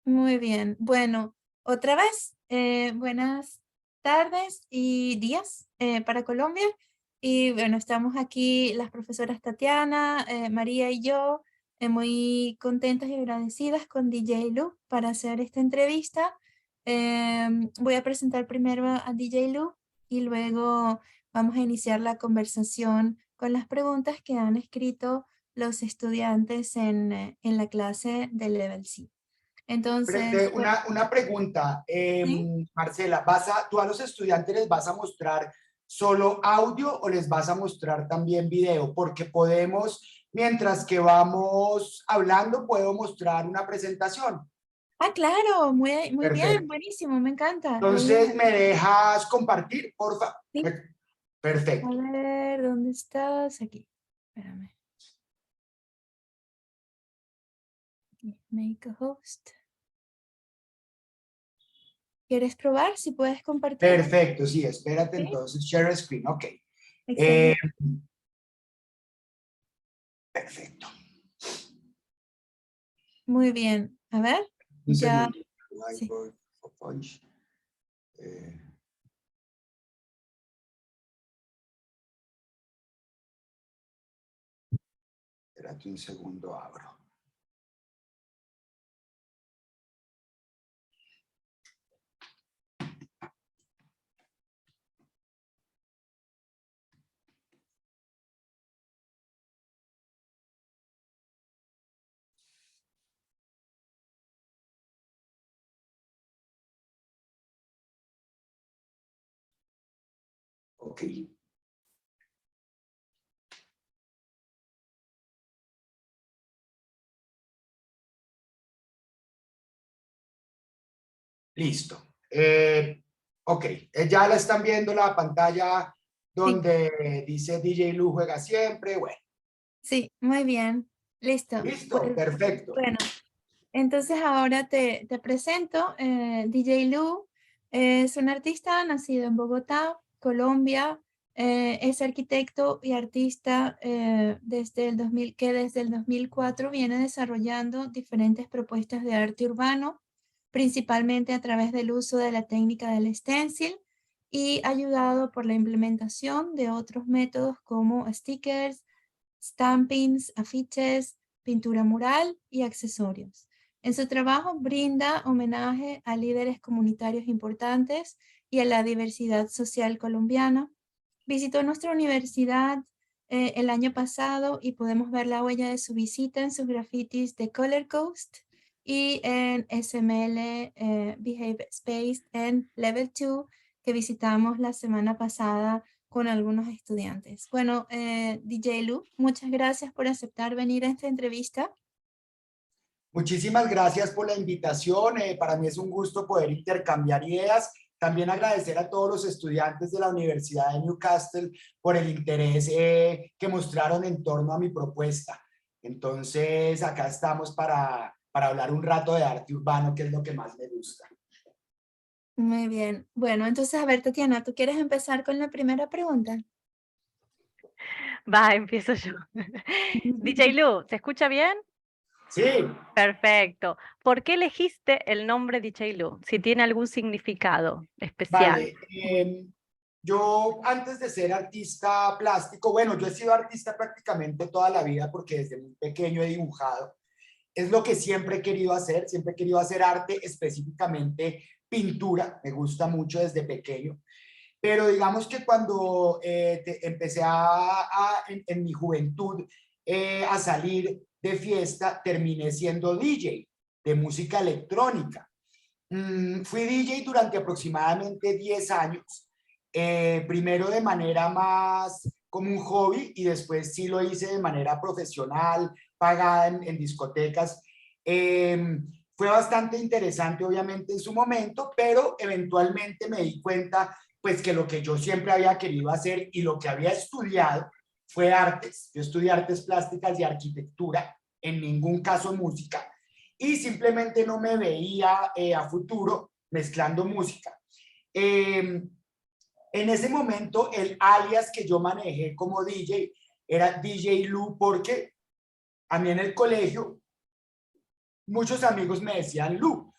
Muy bien. Bueno, otra vez, buenas tardes y días para Colombia. Y bueno, estamos aquí las profesoras Tatiana, María y yo, muy contentas y agradecidas con DJ Lu para hacer esta entrevista. Voy a presentar primero a DJ Lu y luego vamos a iniciar la conversación con las preguntas que han escrito los estudiantes en la clase de Level C. Entonces, bueno, Una pregunta, sí. Marcela, ¿tú a los estudiantes les vas a mostrar solo audio o les vas a mostrar también video? Porque podemos, mientras que vamos hablando, puedo mostrar una presentación. Ah, claro, muy bien, Perfecto. buenísimo, me encanta. Lo voy a Entonces, ¿me dejas compartir, porfa? sí. A Perfecto. ver, ¿dónde estás? Aquí. Espérame. Aquí, make a host. ¿Quieres probar si puedes compartir? Perfecto, sí, espérate Sí. entonces, share screen, ok. Eh, Excelente. perfecto. Muy bien. A ver, Un ya, segundo. sí. Whiteboard, punch. Eh, espérate un segundo, abro. Ok. Listo. Ok, ya la están viendo la pantalla Sí, donde dice DJ Lu juega siempre. Bueno, sí, muy bien. Listo. listo, Pues, perfecto. bueno. Entonces ahora te presento, DJ Lu es un artista nacido en Bogotá, Colombia, es arquitecto y artista desde el 2000, que desde el 2004 viene desarrollando diferentes propuestas de arte urbano, principalmente a través del uso de la técnica del stencil y ayudado por la implementación de otros métodos como stickers, stampings, afiches, pintura mural y accesorios. En su trabajo brinda homenaje a líderes comunitarios importantes y a la diversidad social colombiana. Visitó nuestra universidad el año pasado y podemos ver la huella de su visita en sus grafitis de Color Coast y en SML Behave Space en Level 2 que visitamos la semana pasada con algunos estudiantes. Bueno, DJ Lu, muchas gracias por aceptar venir a esta entrevista. Muchísimas gracias por la invitación. Para mí es un gusto poder intercambiar ideas. También agradecer a todos los estudiantes de la Universidad de Newcastle por el interés que mostraron en torno a mi propuesta. Entonces, acá estamos para hablar un rato de arte urbano, que es lo que más me gusta. Muy bien. Bueno, entonces, a ver, Tatiana, ¿tú quieres empezar con la primera pregunta? Va, empiezo yo. DJ Lu, ¿se escucha bien? Sí, Perfecto. ¿Por qué elegiste el nombre DJ Lu? Si tiene algún significado especial. vale. Yo antes de ser artista plástico, bueno, yo he sido artista prácticamente toda la vida porque desde muy pequeño he dibujado. Es lo que siempre he querido hacer arte, específicamente pintura, me gusta mucho desde pequeño. Pero digamos que cuando empecé en mi juventud a salir de fiesta, terminé siendo DJ de música electrónica. Fui DJ durante aproximadamente 10 años, primero de manera más como un hobby y después sí lo hice de manera profesional, pagada en discotecas. Fue bastante interesante obviamente en su momento, pero eventualmente me di cuenta pues que lo que yo siempre había querido hacer y lo que había estudiado fue artes. Yo estudié artes plásticas y arquitectura, en ningún caso música, y simplemente no me veía a futuro mezclando música. En ese momento el alias que yo manejé como DJ era DJ Lu porque a mí en el colegio muchos amigos me decían Lu.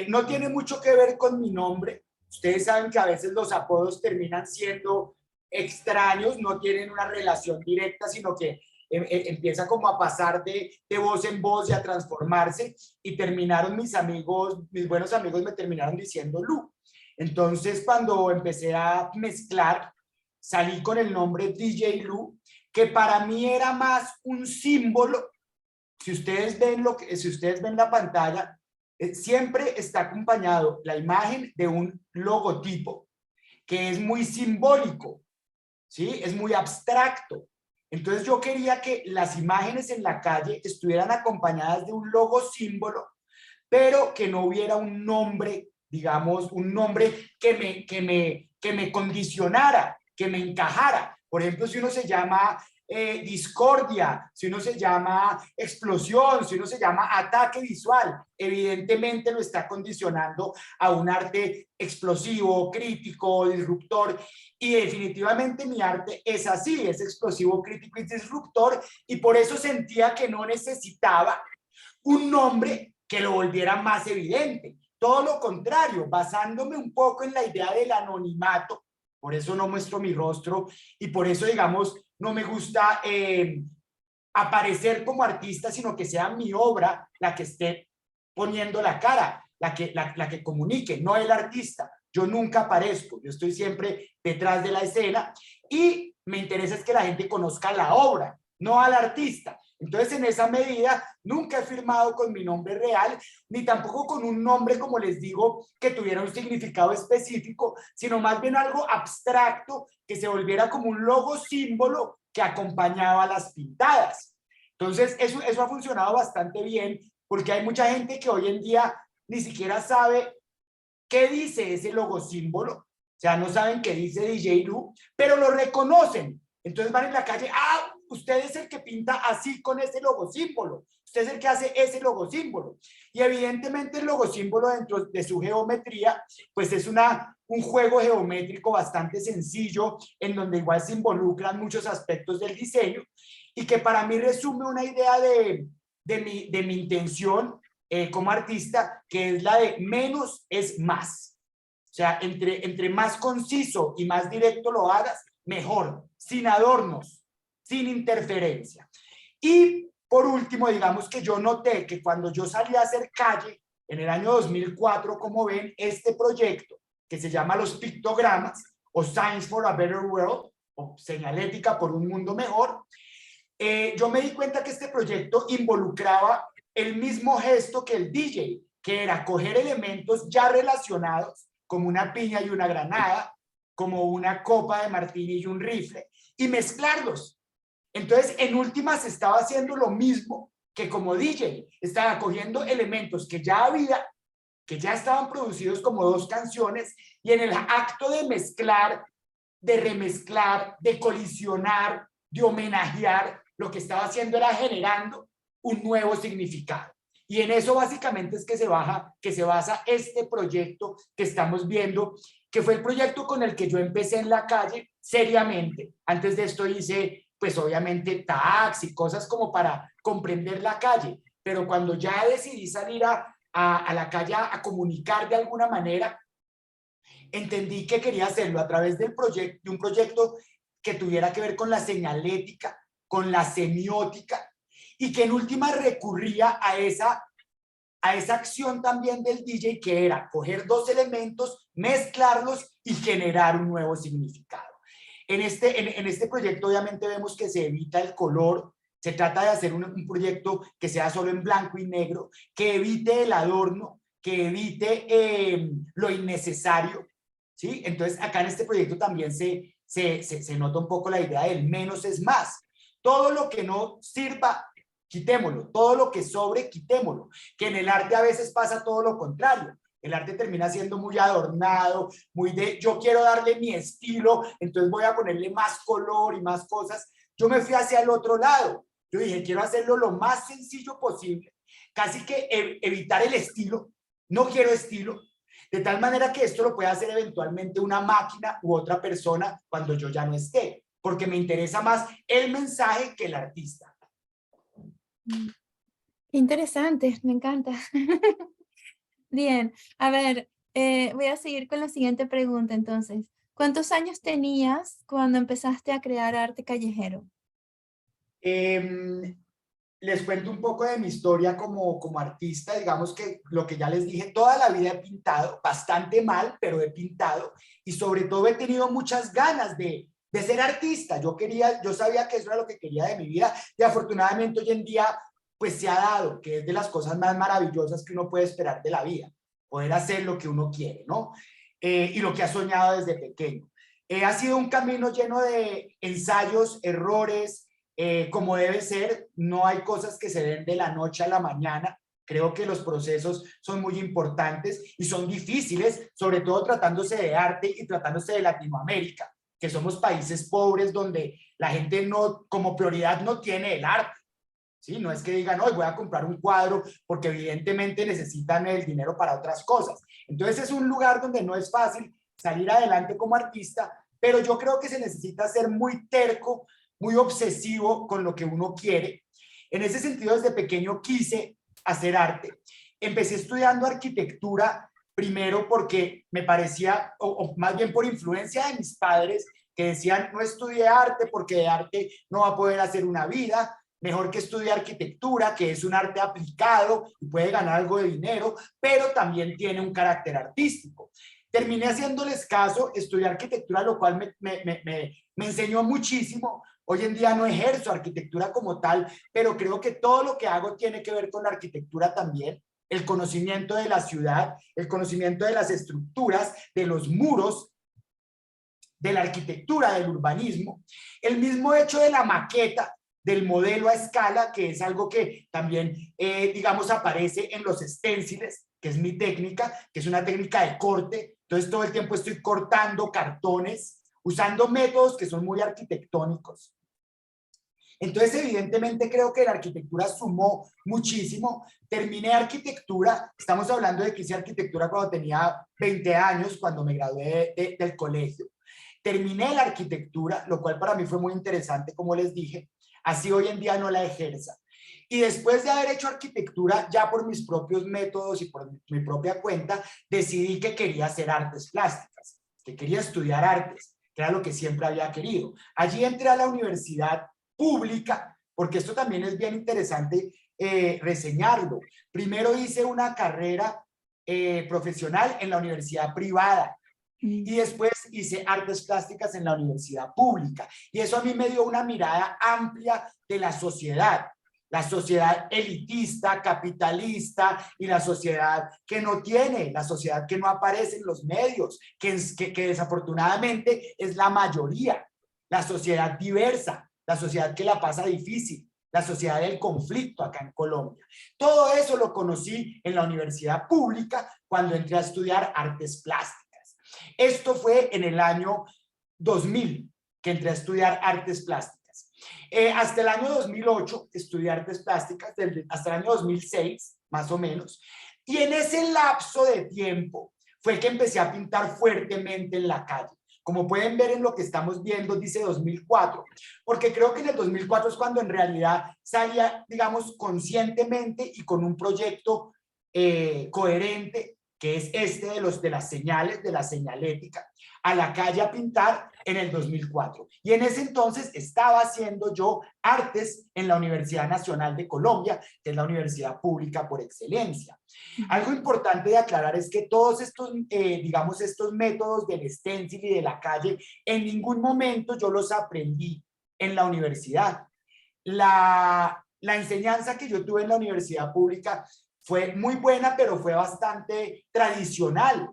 No tiene mucho que ver con mi nombre. Ustedes saben que a veces los apodos terminan siendo extraños, no tienen una relación directa, sino que empieza como a pasar de voz en voz y a transformarse, y terminaron mis amigos, mis buenos amigos me terminaron diciendo Lu. Entonces, cuando empecé a mezclar, salí con el nombre DJ Lu, que para mí era más un símbolo. Si ustedes ven si ustedes ven la pantalla, siempre está acompañado la imagen de un logotipo que es muy simbólico, ¿sí? Es muy abstracto. Entonces yo quería que las imágenes en la calle estuvieran acompañadas de un logo símbolo, pero que no hubiera un nombre, digamos, un nombre que me condicionara, que me encajara. Por ejemplo, si uno se llama discordia, si uno se llama explosión, si uno se llama ataque visual, evidentemente lo está condicionando a un arte explosivo, crítico, disruptor, y definitivamente mi arte es así, es explosivo, crítico y disruptor, y por eso sentía que no necesitaba un nombre que lo volviera más evidente. Todo lo contrario, basándome un poco en la idea del anonimato, por eso no muestro mi rostro y por eso, digamos, no me gusta aparecer como artista, sino que sea mi obra la que esté poniendo la cara, la que comunique, no el artista. Yo nunca aparezco, yo estoy siempre detrás de la escena y me interesa es que la gente conozca la obra, no al artista. Entonces, en esa medida, nunca he firmado con mi nombre real, ni tampoco con un nombre, como les digo, que tuviera un significado específico, sino más bien algo abstracto, que se volviera como un logo símbolo que acompañaba las pintadas. Entonces, eso ha funcionado bastante bien, porque hay mucha gente que hoy en día ni siquiera sabe qué dice ese logo símbolo, o sea, no saben qué dice DJ Lu, pero lo reconocen. Entonces van en la calle, ah, usted es el que pinta así con ese logo símbolo, usted es el que hace ese logo símbolo. Y evidentemente el logo símbolo dentro de su geometría, pues es un juego geométrico bastante sencillo, en donde igual se involucran muchos aspectos del diseño, y que para mí resume una idea de mi intención como artista, que es la de menos es más. O sea, entre más conciso y más directo lo hagas, mejor, sin adornos, sin interferencia. Y por último, digamos que yo noté que cuando yo salí a hacer calle en el año 2004, como ven, este proyecto que se llama Los Pictogramas o Signs for a Better World o Señalética por un Mundo Mejor, yo me di cuenta que este proyecto involucraba el mismo gesto que el DJ, que era coger elementos ya relacionados, como una piña y una granada, como una copa de martini y un rifle, y mezclarlos. Entonces, en últimas, estaba haciendo lo mismo que como DJ. Estaba cogiendo elementos que ya había, que ya estaban producidos como dos canciones, y en el acto de mezclar, de remezclar, de colisionar, de homenajear, lo que estaba haciendo era generando un nuevo significado. Y en eso básicamente es que se basa este proyecto que estamos viendo, que fue el proyecto con el que yo empecé en la calle seriamente. Antes de esto hice, pues obviamente, tags y cosas como para comprender la calle. Pero cuando ya decidí salir a la calle a comunicar de alguna manera, entendí que quería hacerlo a través de un proyecto que tuviera que ver con la señalética, con la semiótica, y que en última recurría a esa acción también del DJ, que era coger dos elementos, mezclarlos y generar un nuevo significado. En este proyecto obviamente vemos que se evita el color, se trata de hacer un proyecto que sea solo en blanco y negro, que evite el adorno, que evite lo innecesario, ¿sí? Entonces acá en este proyecto también se nota un poco la idea del menos es más. Todo lo que no sirva, quitémoslo. Todo lo que sobre, quitémoslo. Que en el arte a veces pasa todo lo contrario. El arte termina siendo muy adornado, muy de yo quiero darle mi estilo, entonces voy a ponerle más color y más cosas. Yo me fui hacia el otro lado. Yo dije, quiero hacerlo lo más sencillo posible, casi que evitar el estilo. No quiero estilo, de tal manera que esto lo pueda hacer eventualmente una máquina u otra persona cuando yo ya no esté, porque me interesa más el mensaje que el artista. Interesante, me encanta. Bien, a ver, voy a seguir con la siguiente pregunta entonces. ¿Cuántos años tenías cuando empezaste a crear arte callejero? Em, Les cuento un poco de mi historia como artista. Digamos que lo que ya les dije, toda la vida he pintado, bastante mal, pero he pintado, y sobre todo he tenido muchas ganas de ser artista. Yo sabía que eso era lo que quería de mi vida, y afortunadamente hoy en día pues se ha dado, que es de las cosas más maravillosas que uno puede esperar de la vida, poder hacer lo que uno quiere, ¿no? Y lo que ha soñado desde pequeño. Ha sido un camino lleno de ensayos, errores, como debe ser. No hay cosas que se den de la noche a la mañana. Creo que los procesos son muy importantes y son difíciles, sobre todo tratándose de arte y tratándose de Latinoamérica, que somos países pobres donde la gente no, como prioridad no tiene el arte. ¿Sí? No es que digan, hoy voy a comprar un cuadro, porque evidentemente necesitan el dinero para otras cosas. Entonces es un lugar donde no es fácil salir adelante como artista, pero yo creo que se necesita ser muy terco, muy obsesivo con lo que uno quiere. En ese sentido, desde pequeño quise hacer arte. Empecé estudiando arquitectura, primero porque me parecía, o más bien por influencia de mis padres, que decían, no estudie arte porque de arte no va a poder hacer una vida, mejor que estudie arquitectura, que es un arte aplicado y puede ganar algo de dinero, pero también tiene un carácter artístico. Terminé haciéndoles caso, estudié arquitectura, lo cual me enseñó muchísimo. Hoy en día no ejerzo arquitectura como tal, pero creo que todo lo que hago tiene que ver con la arquitectura también. El conocimiento de la ciudad, el conocimiento de las estructuras, de los muros, de la arquitectura, del urbanismo, el mismo hecho de la maqueta, del modelo a escala, que es algo que también, digamos, aparece en los esténciles, que es mi técnica, que es una técnica de corte. Entonces todo el tiempo estoy cortando cartones, usando métodos que son muy arquitectónicos. Entonces, evidentemente, creo que la arquitectura sumó muchísimo. Terminé arquitectura, estamos hablando de que hice arquitectura cuando tenía 20 años, cuando me gradué del colegio. Terminé la arquitectura, lo cual para mí fue muy interesante, como les dije, así hoy en día no la ejerza. Y después de haber hecho arquitectura ya por mis propios métodos y por mi propia cuenta, decidí que quería hacer artes plásticas, que quería estudiar artes, que era lo que siempre había querido. Allí entré a la universidad pública, porque esto también es bien interesante reseñarlo. Primero hice una carrera profesional en la universidad privada, y después hice artes plásticas en la universidad pública. Y eso a mí me dio una mirada amplia de la sociedad elitista, capitalista, y la sociedad que no tiene, la sociedad que no aparece en los medios, que desafortunadamente es la mayoría, la sociedad diversa, la sociedad que la pasa difícil, la sociedad del conflicto acá en Colombia. Todo eso lo conocí en la universidad pública cuando entré a estudiar artes plásticas. Esto fue en el año 2000, que entré a estudiar artes plásticas. Hasta el año 2008 estudié artes plásticas, hasta el año 2006, más o menos. Y en ese lapso de tiempo fue que empecé a pintar fuertemente en la calle. Como pueden ver en lo que estamos viendo, dice 2004, porque creo que en el 2004 es cuando en realidad salía, digamos, conscientemente y con un proyecto coherente, que es este de las señales, de la señalética, a la calle a pintar en el 2004. Y en ese entonces estaba haciendo yo artes en la Universidad Nacional de Colombia, que es la universidad pública por excelencia. Algo importante de aclarar es que todos estos, digamos, estos métodos del stencil y de la calle, en ningún momento yo los aprendí en la universidad. La enseñanza que yo tuve en la universidad pública fue muy buena, pero fue bastante tradicional.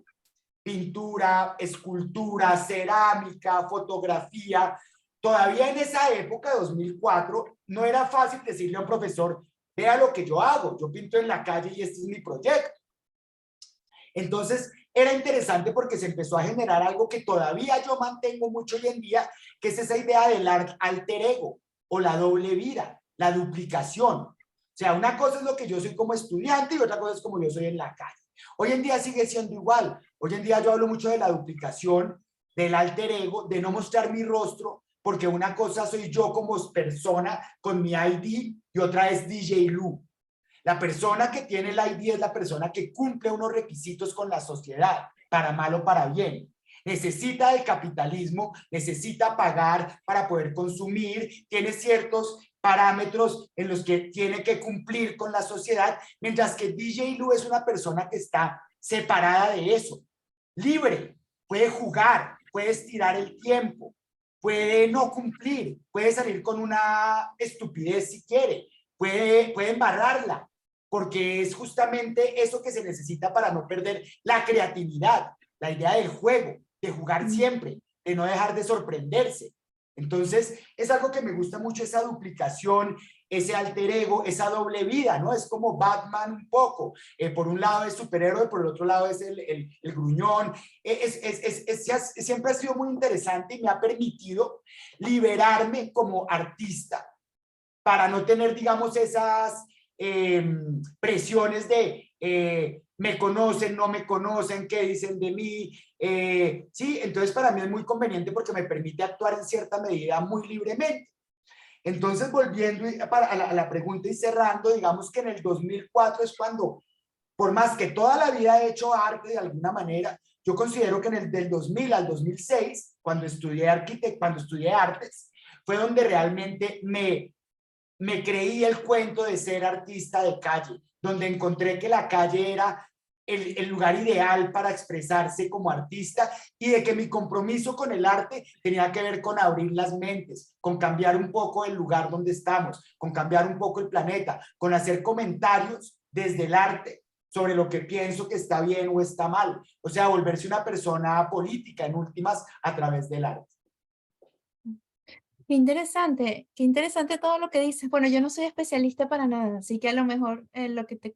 Pintura, escultura, cerámica, fotografía. Todavía en esa época, 2004, no era fácil decirle a un profesor, vea lo que yo hago, yo pinto en la calle y este es mi proyecto. Entonces, era interesante porque se empezó a generar algo que todavía yo mantengo mucho hoy en día, que es esa idea del alter ego o la doble vida, la duplicación. O sea, una cosa es lo que yo soy como estudiante y otra cosa es como yo soy en la calle. Hoy en día sigue siendo igual. Hoy en día yo hablo mucho de la duplicación, del alter ego, de no mostrar mi rostro, porque una cosa soy yo como persona con mi ID y otra es DJ Lu. La persona que tiene el ID es la persona que cumple unos requisitos con la sociedad, para mal o para bien. Necesita del capitalismo, necesita pagar para poder consumir, tiene ciertos parámetros en los que tiene que cumplir con la sociedad, mientras que DJ Lu es una persona que está separada de eso, libre, puede jugar, puede estirar el tiempo, puede no cumplir, puede salir con una estupidez si quiere, puede embarrarla, porque es justamente eso que se necesita para no perder la creatividad, la idea del juego, de jugar siempre, de no dejar de sorprenderse. Entonces, es algo que me gusta mucho, esa duplicación, ese alter ego, esa doble vida, ¿no? Es como Batman un poco. Por un lado es superhéroe, por el otro lado es el gruñón. Siempre ha sido muy interesante y me ha permitido liberarme como artista para no tener, digamos, esas presiones de me conocen, no me conocen, qué dicen de mí. Sí, entonces para mí es muy conveniente porque me permite actuar en cierta medida muy libremente. Entonces, volviendo a la pregunta y cerrando, digamos que en el 2004 es cuando, por más que toda la vida he hecho arte de alguna manera, yo considero que en el del 2000 al 2006, cuando estudié cuando estudié artes, fue donde realmente me creí el cuento de ser artista de calle, donde encontré que la calle era el lugar ideal para expresarse como artista y de que mi compromiso con el arte tenía que ver con abrir las mentes, con cambiar un poco el lugar donde estamos, con cambiar un poco el planeta, con hacer comentarios desde el arte sobre lo que pienso que está bien o está mal. O sea, volverse una persona política en últimas a través del arte. Qué interesante todo lo que dices. Bueno, yo no soy especialista para nada, así que a lo mejor lo que te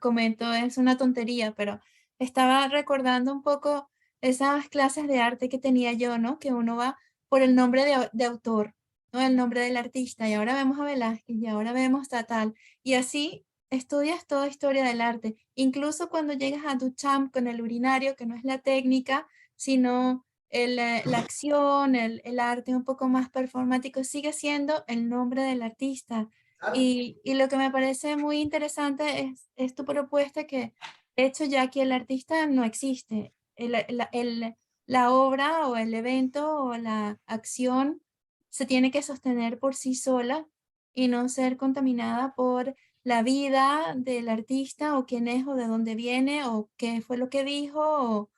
comento es una tontería, pero estaba recordando un poco esas clases de arte que tenía yo, ¿no? Que uno va por el nombre de autor, ¿no? El nombre del artista, y ahora vemos a Velázquez, y ahora vemos a tal, y así estudias toda historia del arte. Incluso cuando llegas a Duchamp con el urinario, que no es la técnica, sino la acción, el arte un poco más performático, sigue siendo el nombre del artista. Y lo que me parece muy interesante es tu propuesta que, de hecho, ya que el artista no existe, la obra o el evento o la acción se tiene que sostener por sí sola y no ser contaminada por la vida del artista o quién es o de dónde viene o qué fue lo que dijo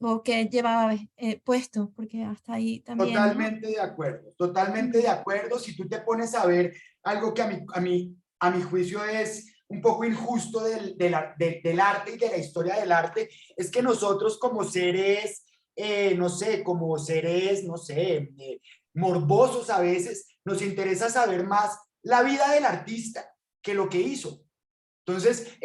o que llevaba puesto, porque hasta ahí también, ¿no? Totalmente de acuerdo, totalmente de acuerdo. Si tú te pones a ver algo que a mi juicio es un poco injusto del arte y de la historia del arte, es que nosotros como seres, no sé, como seres, no sé, morbosos a veces, nos interesa saber más la vida del artista que lo que hizo. Entonces,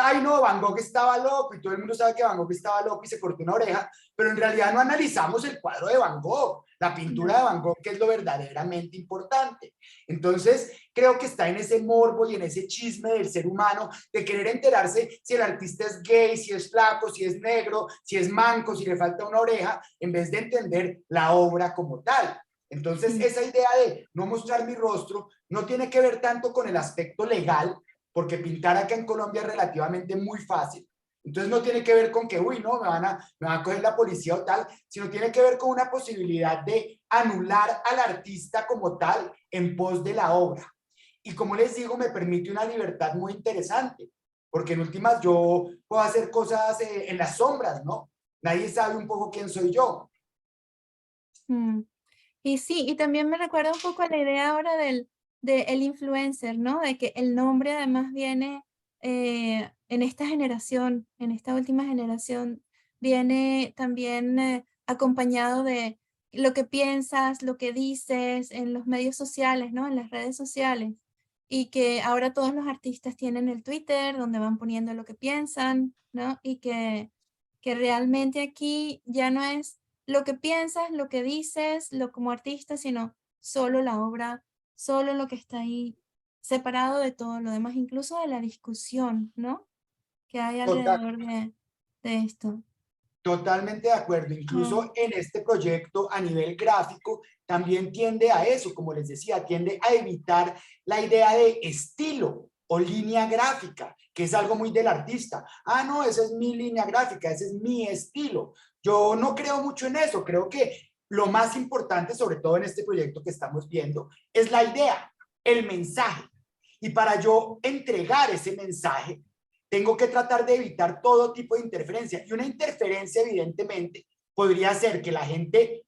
ay no, Van Gogh estaba loco y todo el mundo sabe que Van Gogh estaba loco y se cortó una oreja, pero en realidad no analizamos el cuadro de Van Gogh, la pintura de Van Gogh, que es lo verdaderamente importante. Entonces, creo que está en ese morbo y en ese chisme del ser humano de querer enterarse si el artista es gay, si es flaco, si es negro, si es manco, si le falta una oreja, en vez de entender la obra como tal. Entonces, esa idea de no mostrar mi rostro no tiene que ver tanto con el aspecto legal, porque pintar acá en Colombia es relativamente muy fácil. Entonces no tiene que ver con que, uy, no, me van a coger la policía o tal, sino tiene que ver con una posibilidad de anular al artista como tal en pos de la obra. Y como les digo, me permite una libertad muy interesante, porque en últimas yo puedo hacer cosas en las sombras, ¿no? Nadie sabe un poco quién soy yo. Mm. Y sí, y también me recuerda un poco a la idea ahora de el influencer, ¿no? De que el nombre además viene en esta generación, en esta última generación, viene también acompañado de lo que piensas, lo que dices en los medios sociales, ¿no? En las redes sociales. Y que ahora todos los artistas tienen el Twitter, donde van poniendo lo que piensan, ¿no? Y que realmente aquí ya no es lo que piensas, lo que dices, lo como artista, sino solo la obra, solo lo que está ahí, separado de todo lo demás, incluso de la discusión, ¿no? Que hay Total, alrededor de esto. Totalmente de acuerdo. Mm, Incluso en este proyecto a nivel gráfico también tiende a eso, como les decía, tiende a evitar la idea de estilo. o línea gráfica, que es algo muy del artista. Ah, no, esa es mi línea gráfica, ese es mi estilo. Yo no creo mucho en eso, creo que lo más importante, sobre todo en este proyecto que estamos viendo, es la idea, el mensaje. Y para yo entregar ese mensaje, tengo que tratar de evitar todo tipo de interferencia. Y una interferencia, evidentemente, podría ser que la gente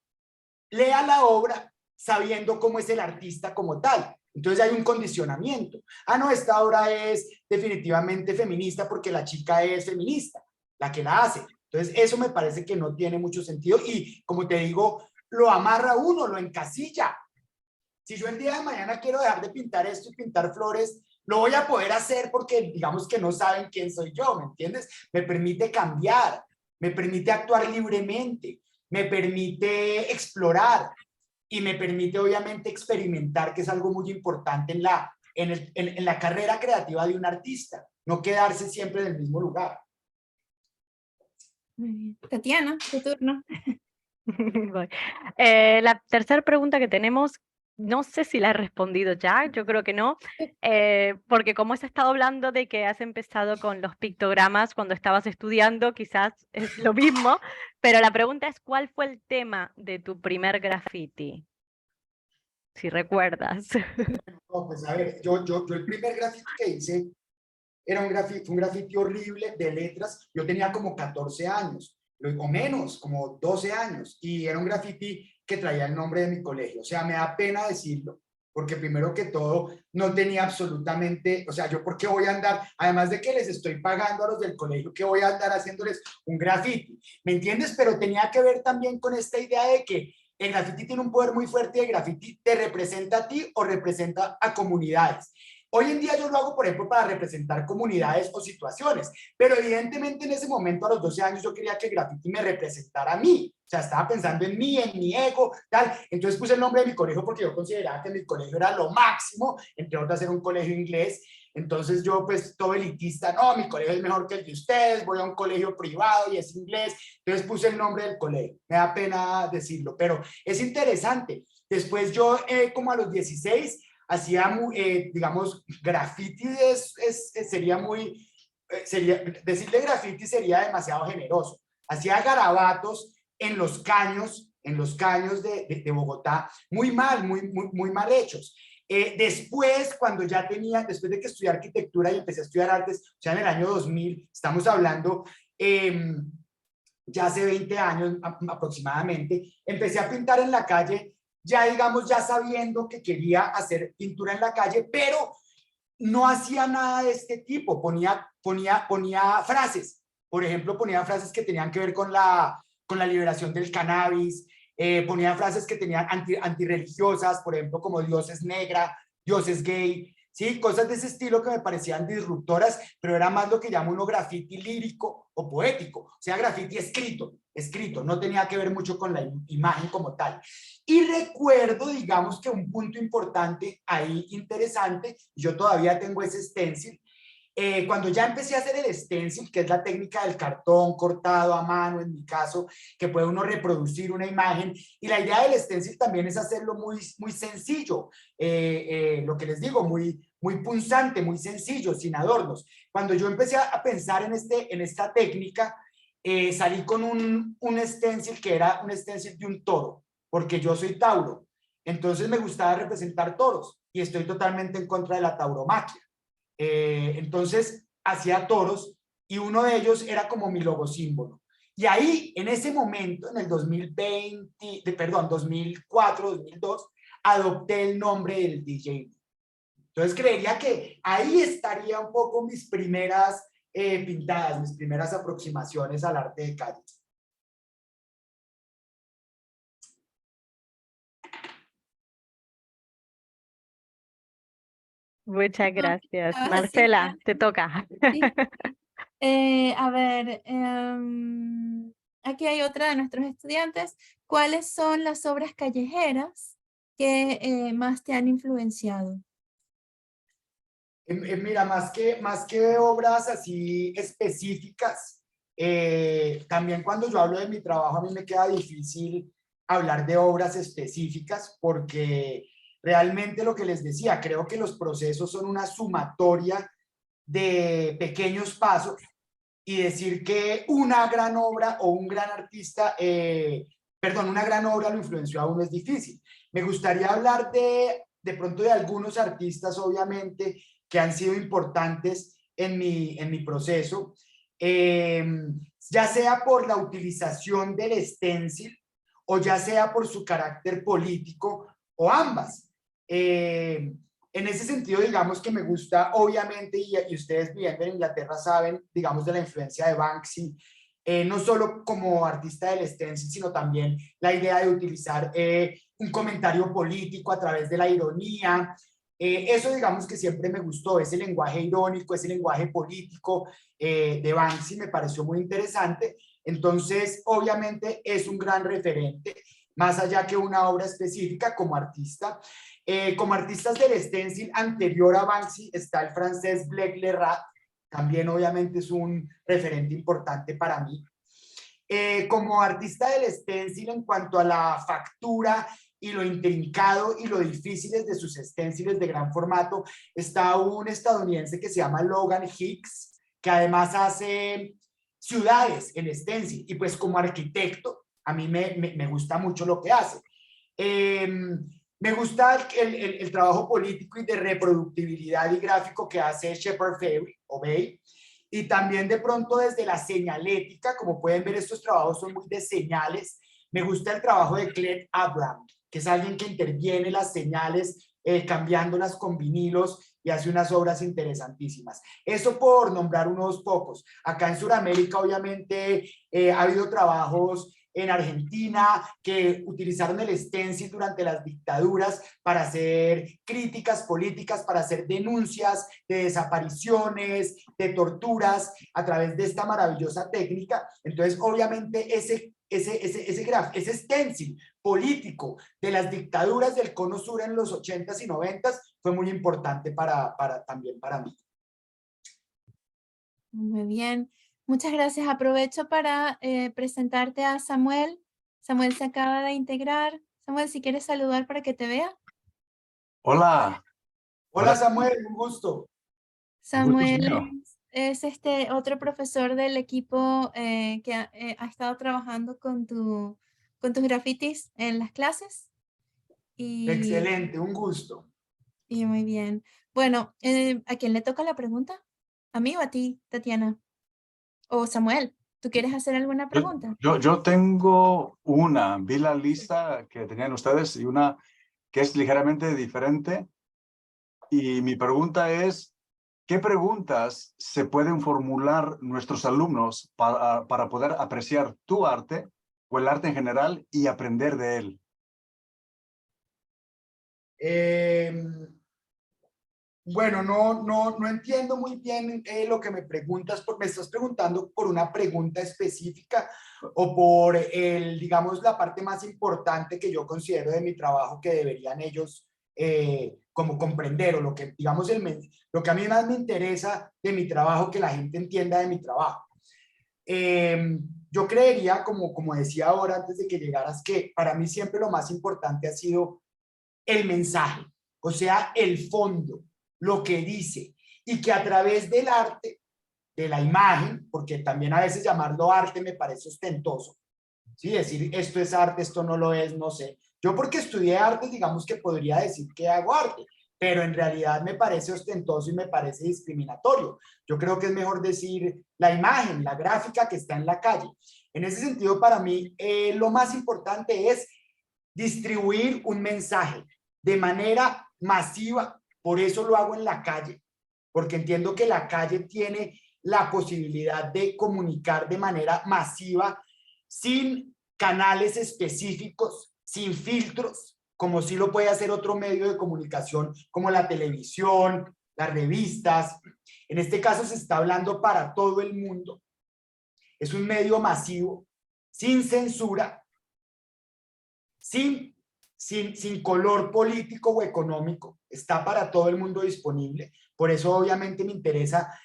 lea la obra sabiendo cómo es el artista como tal. Entonces hay un condicionamiento. Ah, no, esta obra es definitivamente feminista porque la chica es feminista, la que la hace. Entonces eso me parece que no tiene mucho sentido y, como te digo, lo amarra uno, lo encasilla. Si yo el día de mañana quiero dejar de pintar esto y pintar flores, lo voy a poder hacer porque digamos que no saben quién soy yo, ¿me entiendes? Me permite cambiar, me permite actuar libremente, me permite explorar y me permite obviamente experimentar, que es algo muy importante en la carrera creativa de un artista, no quedarse siempre en el mismo lugar. Muy bien. Tatiana, tu turno. Voy. La tercera pregunta que tenemos, no sé si la he respondido ya, yo creo que no, porque como has estado hablando de que has empezado con los pictogramas cuando estabas estudiando, quizás es lo mismo, pero la pregunta es, ¿cuál fue el tema de tu primer graffiti? Si recuerdas. No, pues a ver, yo el primer graffiti que hice era un graffiti horrible de letras. Yo tenía como 14 años, o menos, como 12 años, y era un graffiti que traía el nombre de mi colegio. O sea, me da pena decirlo, porque primero que todo, no tenía absolutamente, o sea, yo por qué voy a andar, además de que les estoy pagando a los del colegio, que voy a andar haciéndoles un graffiti, ¿me entiendes? Pero tenía que ver también con esta idea de que el graffiti tiene un poder muy fuerte y el graffiti te representa a ti o representa a comunidades. Hoy en día yo lo hago, por ejemplo, para representar comunidades o situaciones, pero evidentemente en ese momento, a los 12 años, yo quería que el graffiti me representara a mí. O sea, estaba pensando en mí, en mi ego, tal. Entonces puse el nombre de mi colegio porque yo consideraba que mi colegio era lo máximo, entre otras era un colegio inglés. Entonces yo, pues, todo elitista, no, mi colegio es mejor que el de ustedes, voy a un colegio privado y es inglés. Entonces puse el nombre del colegio. Me da pena decirlo, pero es interesante. Después yo, como a los 16, hacía, digamos, graffiti sería muy, decirle graffiti sería demasiado generoso. Hacía garabatos en los caños de Bogotá, muy mal, muy mal hechos. Después, cuando ya tenía, después de que estudié arquitectura y empecé a estudiar artes, o sea, en el año 2000, estamos hablando, ya hace 20 años aproximadamente, empecé a pintar en la calle, ya digamos, ya sabiendo que quería hacer pintura en la calle, pero no hacía nada de este tipo, ponía frases, por ejemplo, ponía frases que tenían que ver con la liberación del cannabis, ponía frases que tenían antirreligiosas, por ejemplo, como Dios es negra, Dios es gay, ¿sí? Cosas de ese estilo que me parecían disruptoras, pero era más lo que llamo uno graffiti lírico o poético, o sea, graffiti escrito, no tenía que ver mucho con la imagen como tal. Y recuerdo, digamos que un punto importante ahí interesante, yo todavía tengo ese stencil, cuando ya empecé a hacer el stencil, que es la técnica del cartón cortado a mano, en mi caso, que puede uno reproducir una imagen, y la idea del stencil también es hacerlo muy sencillo, lo que les digo, muy punzante, muy sencillo, sin adornos. Cuando yo empecé a pensar en esta técnica, salí con un stencil que era un stencil de un toro, porque yo soy Tauro, entonces me gustaba representar toros, y estoy totalmente en contra de la tauromaquia. Entonces hacía toros y uno de ellos era como mi logo símbolo. Y ahí, en ese momento, en el 2004, 2002, adopté el nombre del DJ. Entonces creería que ahí estaría un poco mis primeras pintadas, mis primeras aproximaciones al arte de calle. Muchas gracias. Estabas así, Marcela, te toca. sí. A ver, aquí hay otra de nuestros estudiantes. ¿Cuáles son las obras callejeras que más te han influenciado? Mira, más que obras así específicas, también cuando yo hablo de mi trabajo a mí me queda difícil hablar de obras específicas porque Realmente lo que les decía, creo que los procesos son una sumatoria de pequeños pasos y decir que una gran obra o un gran artista, perdón, una gran obra lo influenció a uno es difícil. Me gustaría hablar de pronto de algunos artistas, obviamente, que han sido importantes en mi proceso, ya sea por la utilización del stencil o ya sea por su carácter político o ambas. En ese sentido, digamos que me gusta, obviamente, y ustedes viviendo en Inglaterra saben, digamos, de la influencia de Banksy, no solo como artista del stencil, sino también la idea de utilizar un comentario político a través de la ironía. Eso, digamos, que siempre me gustó, ese lenguaje irónico, ese lenguaje político de Banksy me pareció muy interesante. Entonces, obviamente, es un gran referente, más allá que una obra específica como artista. Como artistas del stencil anterior a Banksy está el francés Blake Lerat, también obviamente es un referente importante para mí. Como artista del stencil en cuanto a la factura y lo intrincado y lo difíciles de sus stenciles de gran formato, está un estadounidense que se llama Logan Hicks, que además hace ciudades en stencil, y pues como arquitecto, a mí me gusta mucho lo que hace. Me gusta el trabajo político y de reproductibilidad y gráfico que hace Shepard Fairey, o Bay, y también de pronto desde la señalética, como pueden ver, estos trabajos son muy de señales. Me gusta el trabajo de Cled Abraham, que es alguien que interviene las señales, cambiándolas con vinilos y hace unas obras interesantísimas. Eso por nombrar unos pocos. Acá en Sudamérica, obviamente, ha habido trabajos en Argentina que utilizaron el stencil durante las dictaduras para hacer críticas políticas, para hacer denuncias de desapariciones, de torturas a través de esta maravillosa técnica. Entonces, obviamente, ese stencil político de las dictaduras del Cono Sur en los 80s y 90s fue muy importante también para mí. Muy bien. Muchas gracias. Aprovecho para presentarte a Samuel. Samuel se acaba de integrar. Samuel, si quieres saludar para que te vea. Hola, Hola hola, Samuel, un gusto. el gusto es Samuel mío. es este otro profesor del equipo que ha estado trabajando con con tus grafitis en las clases. Y, Excelente, un gusto. y muy bien. Bueno, ¿a quién le toca la pregunta? ¿A mí o a ti, Tatiana? O Samuel, ¿tú quieres hacer alguna Yo, pregunta? yo tengo una, vi la lista que tenían ustedes y una que es ligeramente diferente. Y mi pregunta es, ¿qué preguntas se pueden formular nuestros alumnos para poder apreciar tu arte o el arte en general y aprender de él? Bueno, no entiendo muy bien lo que me preguntas. ¿Me estás preguntando por una pregunta específica o por digamos, la parte más importante que yo considero de mi trabajo que deberían ellos como comprender, o lo que, digamos, lo que a mí más me interesa de mi trabajo, que la gente entienda de mi trabajo? Yo creería, como decía ahora antes de que llegaras, que para mí siempre lo más importante ha sido el mensaje, o sea, el fondo, lo que dice, y que a través del arte, de la imagen, porque también a veces llamarlo arte me parece ostentoso, ¿sí? Decir esto es arte, esto no lo es, no sé. Yo porque estudié arte, digamos que podría decir que hago arte, pero en realidad me parece ostentoso y me parece discriminatorio. Yo creo que es mejor decir la imagen, la gráfica que está en la calle. En ese sentido, para mí, lo más importante es distribuir un mensaje de manera masiva. Por eso lo hago en la calle, porque entiendo que la calle tiene la posibilidad de comunicar de manera masiva, sin canales específicos, sin filtros, como sí lo puede hacer otro medio de comunicación como la televisión, las revistas. En este caso se está hablando para todo el mundo. Es un medio masivo, sin censura, sin color político o económico, está para todo el mundo disponible. Por eso obviamente me interesa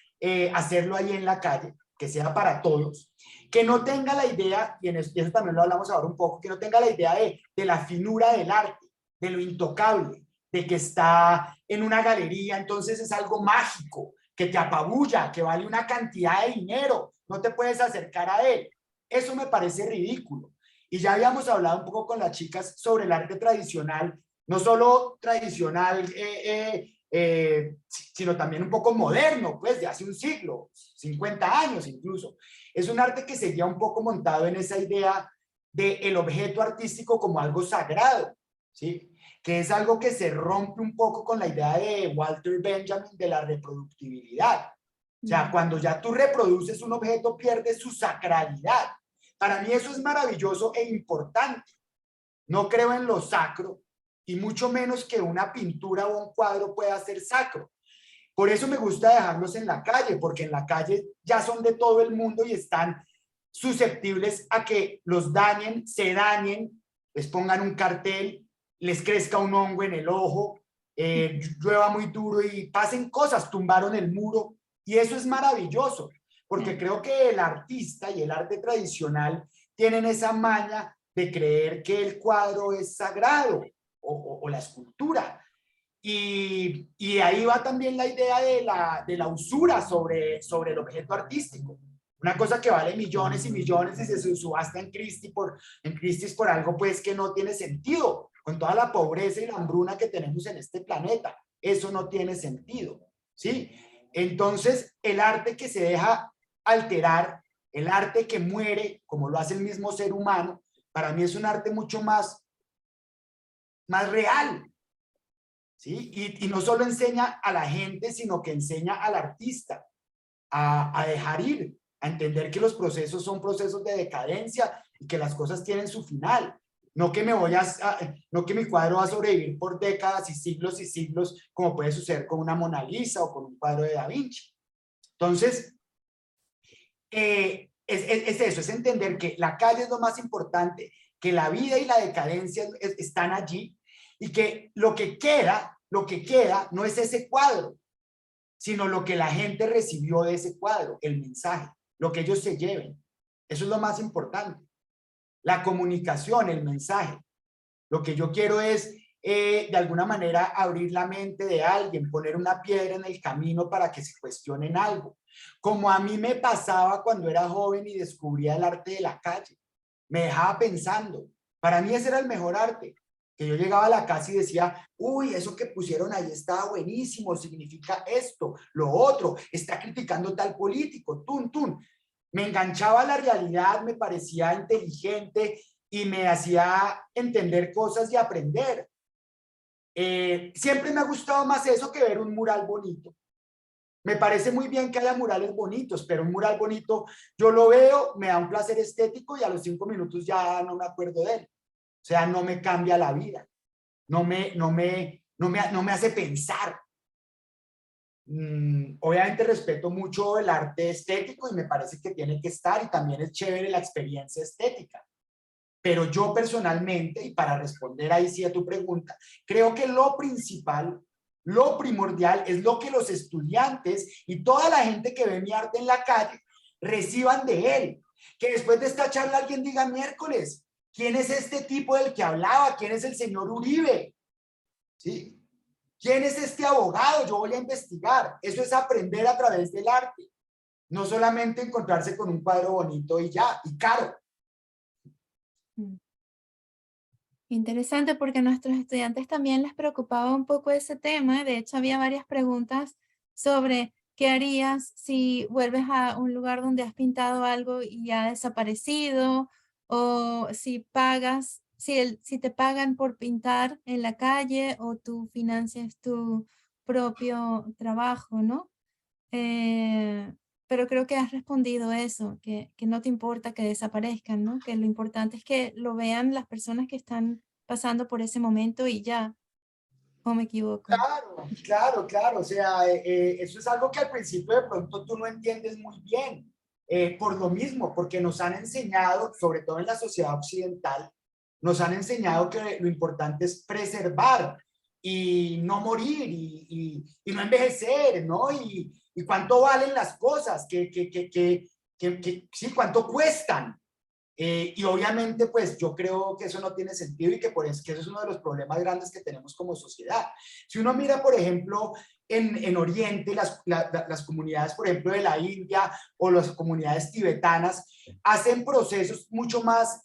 hacerlo ahí en la calle, que sea para todos, que no tenga la idea, y eso también lo hablamos ahora un poco, que no tenga la idea de la finura del arte, de lo intocable, de que está en una galería, entonces es algo mágico, que te apabulla, que vale una cantidad de dinero, no te puedes acercar a él. Eso me parece ridículo. Y ya habíamos hablado un poco con las chicas sobre el arte tradicional, no solo tradicional, sino también un poco moderno, pues de hace un siglo, 50 años incluso. Es un arte que seguía un poco montado en esa idea del objeto artístico como algo sagrado, ¿sí? Que es algo que se rompe un poco con la idea de Walter Benjamin de la reproductibilidad. O sea, cuando ya tú reproduces un objeto, pierde su sacralidad. Para mí eso es maravilloso e importante. No creo en lo sacro y mucho menos que una pintura o un cuadro pueda ser sacro. Por eso me gusta dejarlos en la calle, porque en la calle ya son de todo el mundo y están susceptibles a que los dañen, se dañen, les pongan un cartel, les crezca un hongo en el ojo, llueva muy duro y pasen cosas, tumbaron el muro. Y eso es maravilloso, porque creo que el artista y el arte tradicional tienen esa maña de creer que el cuadro es sagrado o la escultura. Y ahí va también la idea de la usura sobre el objeto artístico. Una cosa que vale millones y millones y se subasta en Christie's por algo pues que no tiene sentido, con toda la pobreza y la hambruna que tenemos en este planeta. Eso no tiene sentido, ¿sí? Entonces, el arte que se deja alterar, el arte que muere, como lo hace el mismo ser humano, para mí es un arte mucho más real, ¿sí? Y no solo enseña a la gente, sino que enseña al artista a dejar ir, a entender que los procesos son procesos de decadencia y que las cosas tienen su final. No que no que mi cuadro va a sobrevivir por décadas y siglos, como puede suceder con una Mona Lisa o con un cuadro de Da Vinci. Entonces, es eso, es entender que la calle es lo más importante, que la vida y la decadencia están allí y que lo que queda no es ese cuadro, sino lo que la gente recibió de ese cuadro, el mensaje, lo que ellos se lleven. Eso es lo más importante. La comunicación, el mensaje. Lo que yo quiero es, de alguna manera, abrir la mente de alguien, poner una piedra en el camino para que se cuestionen algo. Como a mí me pasaba cuando era joven y descubría el arte de la calle. Me dejaba pensando. Para mí ese era el mejor arte. Que yo llegaba a la casa y decía, uy, eso que pusieron ahí estaba buenísimo, significa esto, lo otro, está criticando tal político, Me enganchaba a la realidad, me parecía inteligente y me hacía entender cosas y aprender. Siempre me ha gustado más eso que ver un mural bonito. Me parece muy bien que haya murales bonitos, pero un mural bonito, yo lo veo, me da un placer estético y a los 5 minutos ya no me acuerdo de él. O sea, no me cambia la vida, no me hace pensar. Obviamente respeto mucho el arte estético y me parece que tiene que estar y también es chévere la experiencia estética. Pero yo personalmente, y para responder ahí sí a tu pregunta, creo que lo principal, lo primordial es lo que los estudiantes y toda la gente que ve mi arte en la calle reciban de él. Que después de esta charla alguien diga miércoles, ¿quién es este tipo del que hablaba? ¿Quién es el señor Uribe? ¿Sí? ¿Quién es este abogado? Yo voy a investigar. Eso es aprender a través del arte. No solamente encontrarse con un cuadro bonito y ya, y caro. Interesante porque a nuestros estudiantes también les preocupaba un poco ese tema. De hecho, había varias preguntas sobre qué harías si vuelves a un lugar donde has pintado algo y ya ha desaparecido, o si pagas, si te pagan por pintar en la calle o tú financias tu propio trabajo, ¿no? Pero creo que has respondido eso, que no te importa que desaparezcan, ¿no? Que lo importante es que lo vean las personas que están pasando por ese momento y ya, ¿o me equivoco? Claro. O sea, eso es algo que al principio de pronto tú no entiendes muy bien. Por lo mismo, porque nos han enseñado, sobre todo en la sociedad occidental, nos han enseñado que lo importante es preservar y no morir y no envejecer, ¿no? Y cuánto valen las cosas, sí, cuánto cuestan. Y obviamente, pues yo creo que eso no tiene sentido y que por eso, que eso es uno de los problemas grandes que tenemos como sociedad. Si uno mira, por ejemplo, en Oriente, las comunidades, por ejemplo, de la India o las comunidades tibetanas, hacen procesos mucho más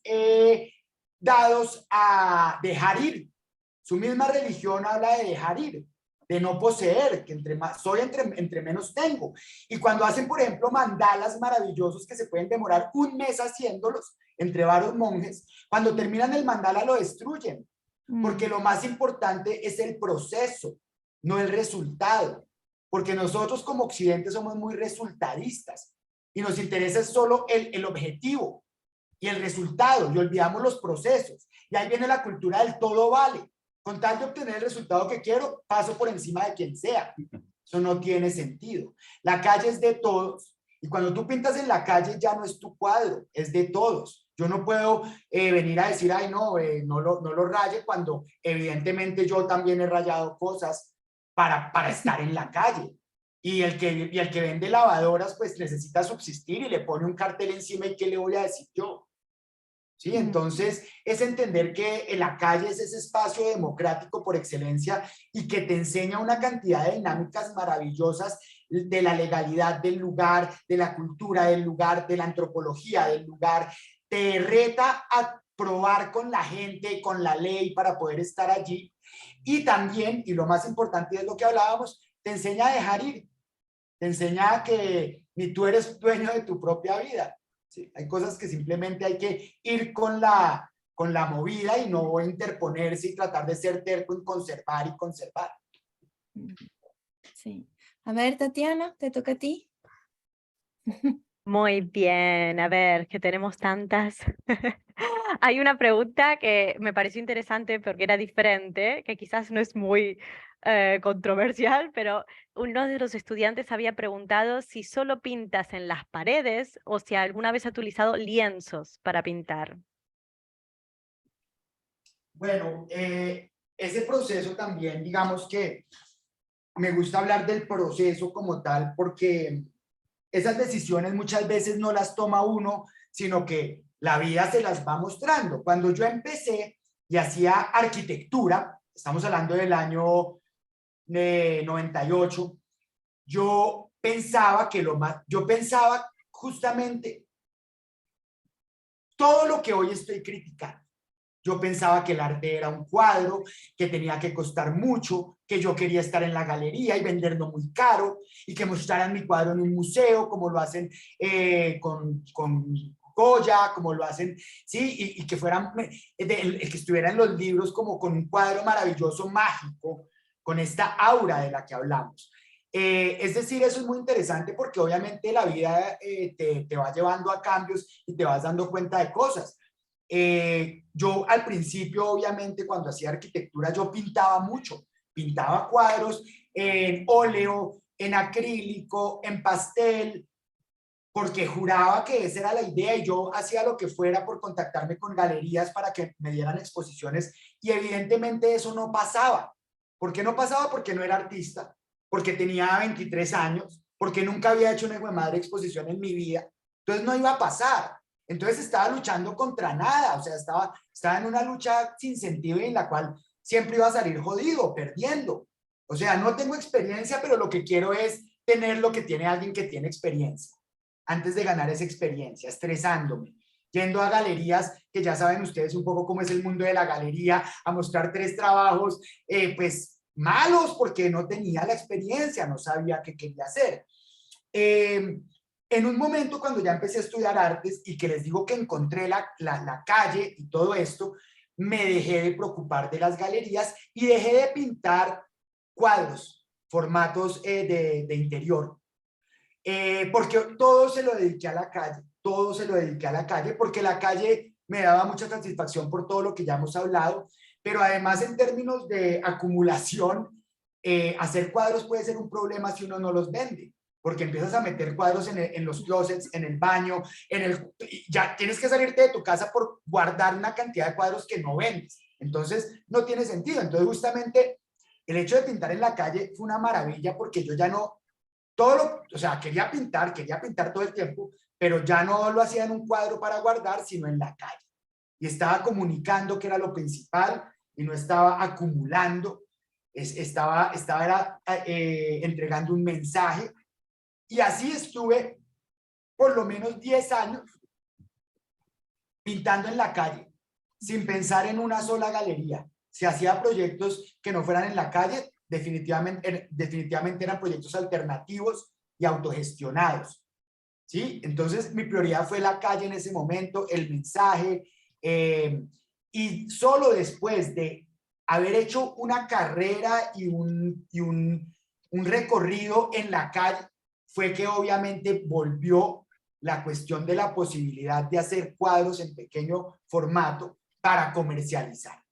dados a dejar ir. Su misma religión habla de dejar ir, de no poseer, que entre más soy, entre menos tengo. Y cuando hacen, por ejemplo, mandalas maravillosos que se pueden demorar un mes haciéndolos entre varios monjes, cuando terminan el mandala lo destruyen, porque lo más importante es el proceso, no el resultado, porque nosotros como Occidente somos muy resultadistas y nos interesa solo el objetivo y el resultado y olvidamos los procesos. Y ahí viene la cultura del todo vale. Con tal de obtener el resultado que quiero, paso por encima de quien sea. Eso no tiene sentido. La calle es de todos. Y cuando tú pintas en la calle ya no es tu cuadro, es de todos. Yo no puedo venir a decir, ay, no, no lo raye, cuando evidentemente yo también he rayado cosas para estar en la calle. Y el que vende lavadoras, pues necesita subsistir y le pone un cartel encima y ¿qué le voy a decir yo? ¿Sí? Entonces, es entender que en la calle es ese espacio democrático por excelencia y que te enseña una cantidad de dinámicas maravillosas de la legalidad del lugar, de la cultura del lugar, de la antropología del lugar. Te reta a probar con la gente, con la ley para poder estar allí. Y también, y lo más importante es lo que hablábamos, te enseña a dejar ir. Te enseña que ni tú eres dueño de tu propia vida. Sí, hay cosas que simplemente hay que ir con la movida y no interponerse y tratar de ser terco en conservar y conservar. Sí. A ver, Tatiana, te toca a ti. Muy bien, a ver, que tenemos tantas. Hay una pregunta que me pareció interesante porque era diferente, que quizás no es muy controversial, pero uno de los estudiantes había preguntado si solo pintas en las paredes o si alguna vez has utilizado lienzos para pintar. Bueno, ese proceso también, digamos que me gusta hablar del proceso como tal, porque esas decisiones muchas veces no las toma uno, sino que la vida se las va mostrando. Cuando yo empecé y hacía arquitectura, estamos hablando del año 98, yo pensaba justamente todo lo que hoy estoy criticando. Yo pensaba que el arte era un cuadro, que tenía que costar mucho, que yo quería estar en la galería y venderlo muy caro y que mostraran mi cuadro en un museo, como lo hacen con Goya, como lo hacen, sí, y que fueran, el que estuviera en los libros como con un cuadro maravilloso, mágico, con esta aura de la que hablamos. Es decir, eso es muy interesante porque obviamente la vida te va llevando a cambios y te vas dando cuenta de cosas. Yo al principio, obviamente, cuando hacía arquitectura, yo pintaba mucho, pintaba cuadros en óleo, en acrílico, en pastel, porque juraba que esa era la idea y yo hacía lo que fuera por contactarme con galerías para que me dieran exposiciones y evidentemente eso no pasaba. ¿Por qué no pasaba? Porque no era artista, porque tenía 23 años, porque nunca había hecho una hijo de madre exposición en mi vida, entonces no iba a pasar. Entonces estaba luchando contra nada, o sea, estaba en una lucha sin sentido y en la cual siempre iba a salir jodido, perdiendo. O sea, no tengo experiencia, pero lo que quiero es tener lo que tiene alguien que tiene experiencia, antes de ganar esa experiencia, estresándome, yendo a galerías, que ya saben ustedes un poco cómo es el mundo de la galería, a mostrar 3 trabajos, pues malos, porque no tenía la experiencia, no sabía qué quería hacer. En un momento cuando ya empecé a estudiar artes y que les digo que encontré la calle y todo esto, me dejé de preocupar de las galerías y dejé de pintar cuadros, formatos de interior, porque todo se lo dediqué a la calle, todo se lo dediqué a la calle, porque la calle me daba mucha satisfacción por todo lo que ya hemos hablado, pero además en términos de acumulación, hacer cuadros puede ser un problema si uno no los vende, porque empiezas a meter cuadros en los closets, en el baño, ya tienes que salirte de tu casa por guardar una cantidad de cuadros que no vendes. Entonces, no tiene sentido. Entonces, justamente, el hecho de pintar en la calle fue una maravilla porque yo ya no, o sea, quería pintar todo el tiempo, pero ya no lo hacía en un cuadro para guardar, sino en la calle. Y estaba comunicando, que era lo principal, y no estaba acumulando, estaba entregando un mensaje. Y así estuve por lo menos 10 años pintando en la calle, sin pensar en una sola galería. Si hacía proyectos que no fueran en la calle, definitivamente eran proyectos alternativos y autogestionados, ¿sí? Entonces, mi prioridad fue la calle en ese momento, el mensaje, y solo después de haber hecho una carrera y un recorrido en la calle, fue que obviamente volvió la cuestión de la posibilidad de hacer cuadros en pequeño formato para comercializar.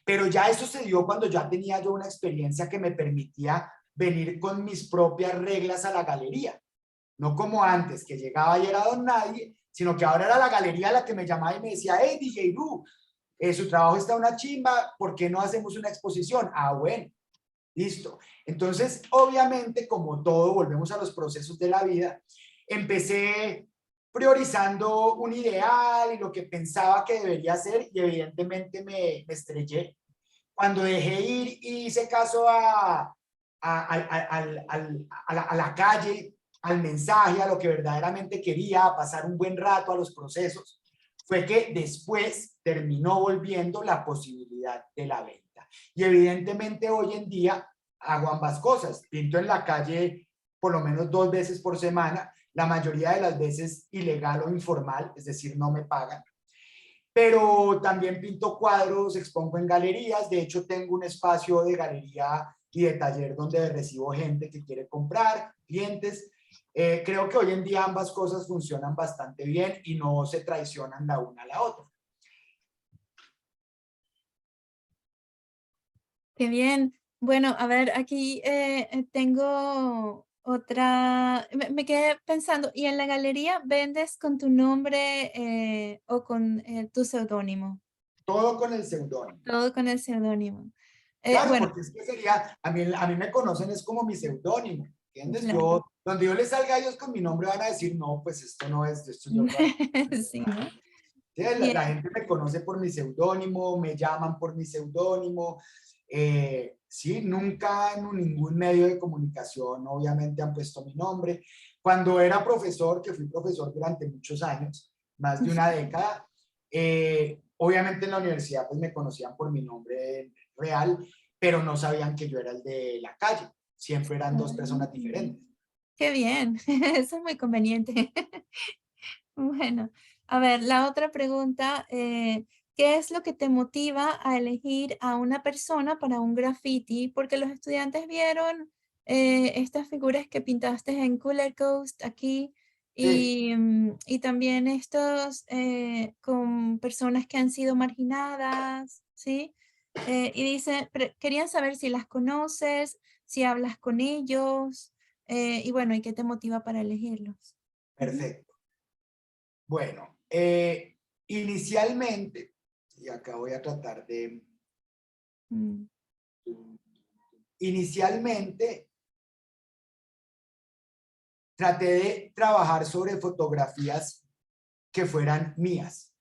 Pero ya eso se dio cuando ya tenía yo una experiencia que me permitía venir con mis propias reglas a la galería. No como antes, que llegaba y era don nadie, sino que ahora era la galería la que me llamaba y me decía, hey, DJ Lu, su trabajo está una chimba, ¿por qué no hacemos una exposición? Ah, bueno, listo. Entonces, obviamente, como todo, volvemos a los procesos de la vida, empecé priorizando un ideal y lo que pensaba que debería ser, y evidentemente me estrellé. Cuando dejé ir y hice caso a la calle, al mensaje, a lo que verdaderamente quería, a pasar un buen rato, a los procesos, fue que después terminó volviendo la posibilidad de la venta. Y evidentemente hoy en día hago ambas cosas. Pinto en la calle por lo menos 2 veces por semana, la mayoría de las veces ilegal o informal, es decir, no me pagan. Pero también pinto cuadros, expongo en galerías. De hecho, tengo un espacio de galería y de taller donde recibo gente que quiere comprar, clientes. Creo que hoy en día ambas cosas funcionan bastante bien y no se traicionan la una a la otra. Qué bien. Bueno, a ver, aquí tengo otra. Me quedé pensando, ¿y en la galería vendes con tu nombre o con tu seudónimo? Todo con el seudónimo. Todo con el seudónimo. Claro, Bueno, porque es que sería, a mí me conocen es como mi seudónimo, ¿entiendes? claro. Donde yo les salga a ellos con mi nombre van a decir, no, pues esto no es, esto yo no. Sí, ¿no? Sí, Bien, la gente me conoce por mi seudónimo, me llaman por mi seudónimo. Sí, nunca en ningún medio de comunicación obviamente han puesto mi nombre. Cuando era profesor, que fui profesor durante muchos años, más de una década, obviamente en la universidad pues me conocían por mi nombre real, pero no sabían que yo era el de la calle. Siempre eran 2 personas diferentes. qué bien. Eso es muy conveniente. Bueno, a ver, la otra pregunta, ¿qué es lo que te motiva a elegir a una persona para un graffiti? Porque los estudiantes vieron estas figuras que pintaste en Cooler Coast aquí Sí. y también estos con personas que han sido marginadas, ¿sí? Y dice, querían saber si las conoces, si hablas con ellos y bueno, ¿y qué te motiva para elegirlos? Ujú. Perfecto. Bueno, inicialmente, y acá voy a tratar de... Mm. Inicialmente, traté de trabajar sobre fotografías que fueran mías,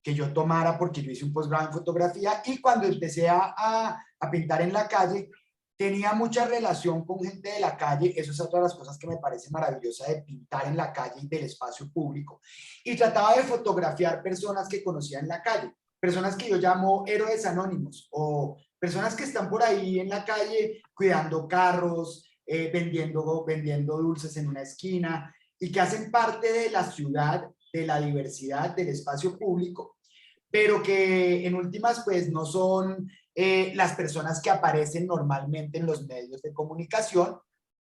que yo tomara porque yo hice un posgrado en fotografía y cuando empecé a pintar en la calle, tenía mucha relación con gente de la calle. Eso es otra de las cosas que me parece maravillosa de pintar en la calle y del espacio público. Y trataba de fotografiar personas que conocía en la calle, personas que yo llamo héroes anónimos o personas que están por ahí en la calle cuidando carros, vendiendo dulces en una esquina y que hacen parte de la ciudad, de la diversidad, del espacio público, pero que en últimas pues no son las personas que aparecen normalmente en los medios de comunicación,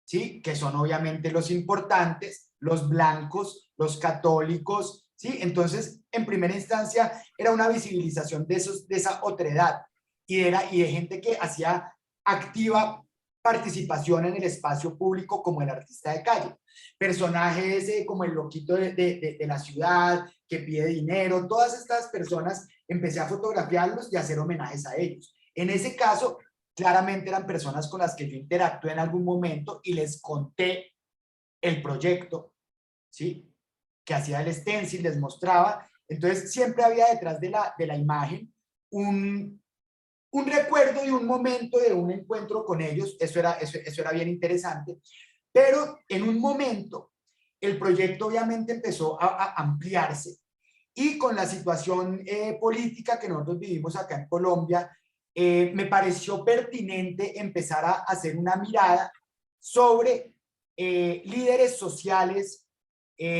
¿sí? Que son obviamente los importantes, los blancos, los católicos, ¿sí? Entonces, en primera instancia, era una visibilización de esa otredad y de gente que hacía activa participación en el espacio público como el artista de calle. Personajes como el loquito de la ciudad, que pide dinero, todas estas personas empecé a fotografiarlos y a hacer homenajes a ellos. En ese caso, claramente eran personas con las que yo interactué en algún momento y les conté el proyecto, ¿sí? que hacía el stencil, les mostraba. Entonces siempre había detrás de la imagen un recuerdo de un momento, de un encuentro con ellos. Eso era bien interesante. Pero en un momento el proyecto obviamente empezó a ampliarse, y con la situación política que nosotros vivimos acá en Colombia, me pareció pertinente empezar a hacer una mirada sobre líderes sociales,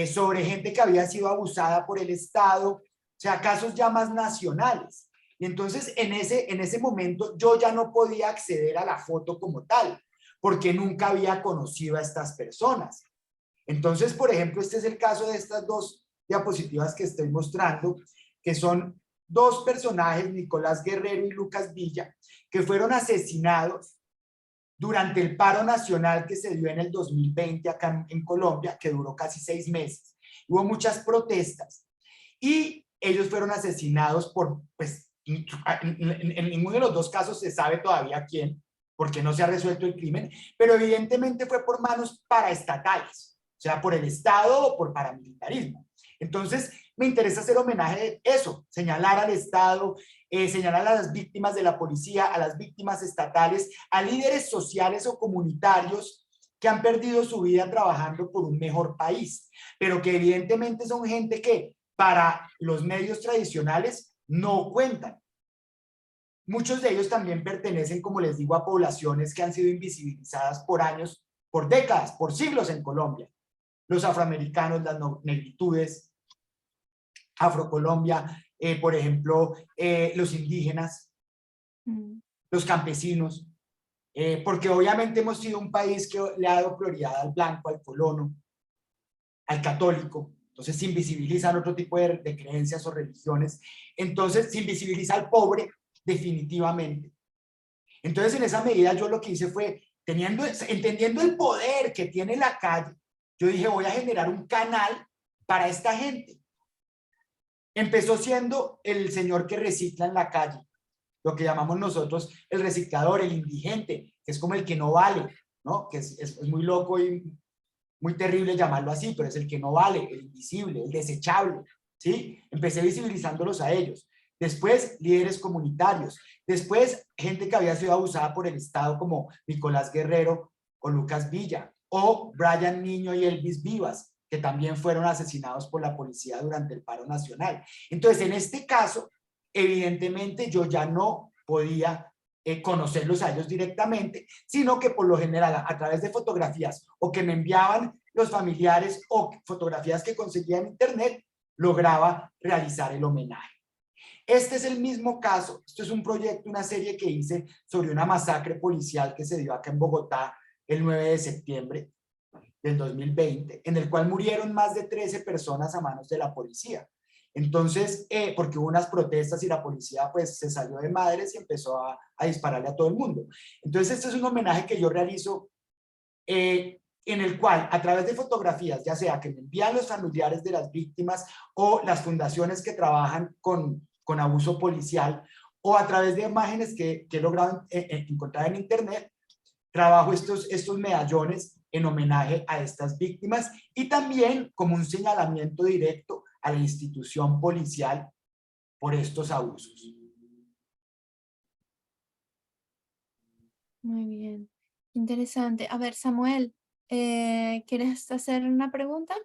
sobre gente que había sido abusada por el Estado, o sea, casos ya más nacionales. Y entonces en ese momento yo ya no podía acceder a la foto como tal, porque nunca había conocido a estas personas. Entonces, por ejemplo, este es el caso de estas dos diapositivas que estoy mostrando, que son dos personajes, Nicolás Guerrero y Lucas Villa, que fueron asesinados durante el paro nacional que se dio en el 2020 acá en Colombia, que duró casi 6 meses. Hubo muchas protestas y ellos fueron asesinados por, pues, en ninguno de los dos casos se sabe todavía quién, porque no se ha resuelto el crimen, pero evidentemente fue por manos paraestatales, o sea, por el Estado o por paramilitarismo. Entonces, me interesa hacer homenaje a eso, señalar al Estado, señalar a las víctimas de la policía, a las víctimas estatales, a líderes sociales o comunitarios que han perdido su vida trabajando por un mejor país, pero que evidentemente son gente que para los medios tradicionales no cuentan. Muchos de ellos también pertenecen, como les digo, a poblaciones que han sido invisibilizadas por años, por décadas, por siglos en Colombia. Los afroamericanos, las negritudes, Afrocolombia, por ejemplo, los indígenas, los campesinos, porque obviamente hemos sido un país que le ha dado prioridad al blanco, al colono, al católico. Entonces se invisibilizan otro tipo de creencias o religiones. Entonces se invisibiliza al pobre definitivamente. Entonces en esa medida yo lo que hice fue, entendiendo el poder que tiene la calle, yo dije, voy a generar un canal para esta gente. Empezó siendo el señor que recicla en la calle, lo que llamamos nosotros el reciclador, el indigente, que es como el que no vale, ¿no? Que es muy loco y muy terrible llamarlo así, pero es el que no vale, el invisible, el desechable, ¿sí? Empecé visibilizándolos a ellos. Después, líderes comunitarios. Después, gente que había sido abusada por el Estado, como Nicolás Guerrero o Lucas Villa, o Brian Niño y Elvis Vivas, que también fueron asesinados por la policía durante el paro nacional. Entonces, en este caso, evidentemente yo ya no podía conocerlos a ellos directamente, sino que por lo general a través de fotografías o que me enviaban los familiares o fotografías que conseguía en internet, lograba realizar el homenaje. Este es el mismo caso, esto es un proyecto, una serie que hice sobre una masacre policial que se dio acá en Bogotá el 9 de septiembre del 2020, en el cual murieron más de 13 personas a manos de la policía. Entonces, porque hubo unas protestas y la policía pues se salió de madres y empezó a dispararle a todo el mundo. Entonces, este es un homenaje que yo realizo en el cual a través de fotografías, ya sea que me envían los familiares de las víctimas o las fundaciones que trabajan con abuso policial, o a través de imágenes que he logrado encontrar en internet, trabajo estos medallones en homenaje a estas víctimas y también como un señalamiento directo a la institución policial por estos abusos. Muy bien, interesante. A ver, Samuel, ¿quieres hacer una pregunta?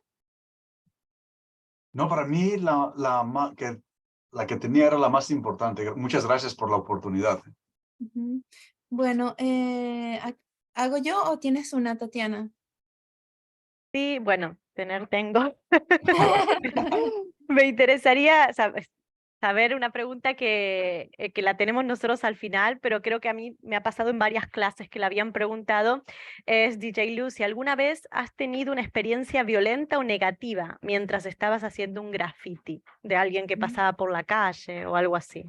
No, para mí la que tenía era la más importante. Muchas gracias por la oportunidad. Ujú. Bueno, ¿hago yo o tienes una, Tatiana? Sí, bueno, tengo. Me interesaría saber una pregunta que la tenemos nosotros al final, pero creo que a mí me ha pasado en varias clases que la habían preguntado. Es, DJ Lu, si alguna vez has tenido una experiencia violenta o negativa mientras estabas haciendo un graffiti de alguien que pasaba por la calle o algo así.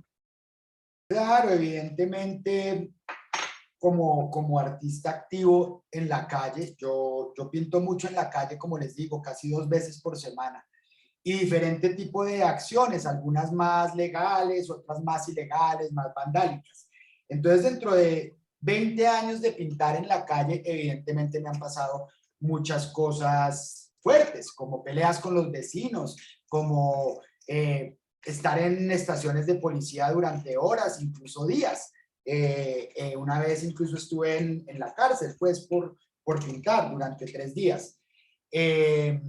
Claro, evidentemente, como artista activo en la calle, yo pinto mucho en la calle, como les digo, casi 2 veces por semana. Y diferente tipo de acciones, algunas más legales, otras más ilegales, más vandálicas. Entonces, dentro de 20 años de pintar en la calle, evidentemente me han pasado muchas cosas fuertes, como peleas con los vecinos, como estar en estaciones de policía durante horas, incluso días. Una vez incluso estuve en la cárcel, pues, por pintar durante 3 días. He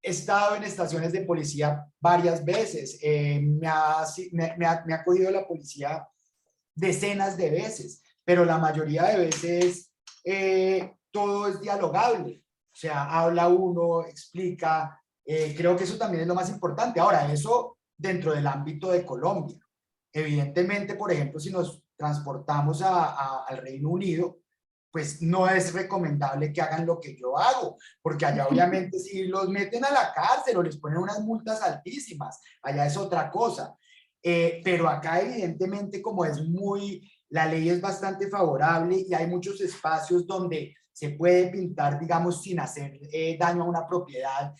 estado en estaciones de policía varias veces. Me ha cogido la policía decenas de veces, pero la mayoría de veces todo es dialogable. O sea, habla uno, explica. Creo que eso también es lo más importante. Ahora, eso dentro del ámbito de Colombia. Evidentemente, por ejemplo, si nos transportamos al Reino Unido, pues no es recomendable que hagan lo que yo hago, porque allá obviamente si los meten a la cárcel o les ponen unas multas altísimas, allá es otra cosa. Pero acá evidentemente como la ley es bastante favorable y hay muchos espacios donde se puede pintar, digamos, sin hacer daño a una propiedad.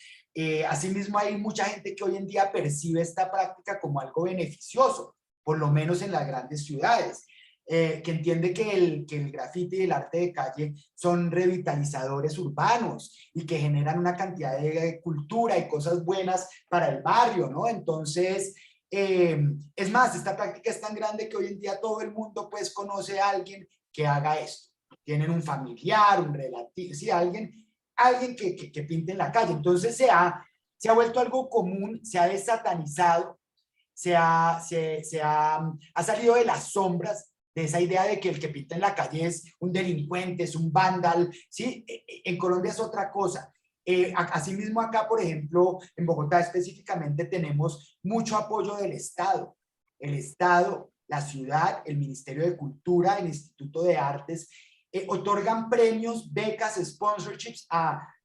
Asimismo, hay mucha gente que hoy en día percibe esta práctica como algo beneficioso, por lo menos en las grandes ciudades. Que entiende que el grafiti y el arte de calle son revitalizadores urbanos y que generan una cantidad de cultura y cosas buenas para el barrio, ¿no? Entonces, es más, esta práctica es tan grande que hoy en día todo el mundo pues conoce a alguien que haga esto. Tienen un familiar, un relativo, sí, alguien que pinte en la calle. Entonces se ha vuelto algo común, se ha desatanizado, ha salido de las sombras de esa idea de que el que pinta en la calle es un delincuente, es un vándal, ¿sí? En Colombia es otra cosa. Asimismo acá, por ejemplo, en Bogotá específicamente tenemos mucho apoyo del Estado. El Estado, la ciudad, el Ministerio de Cultura, el Instituto de Artes, otorgan premios, becas, sponsorships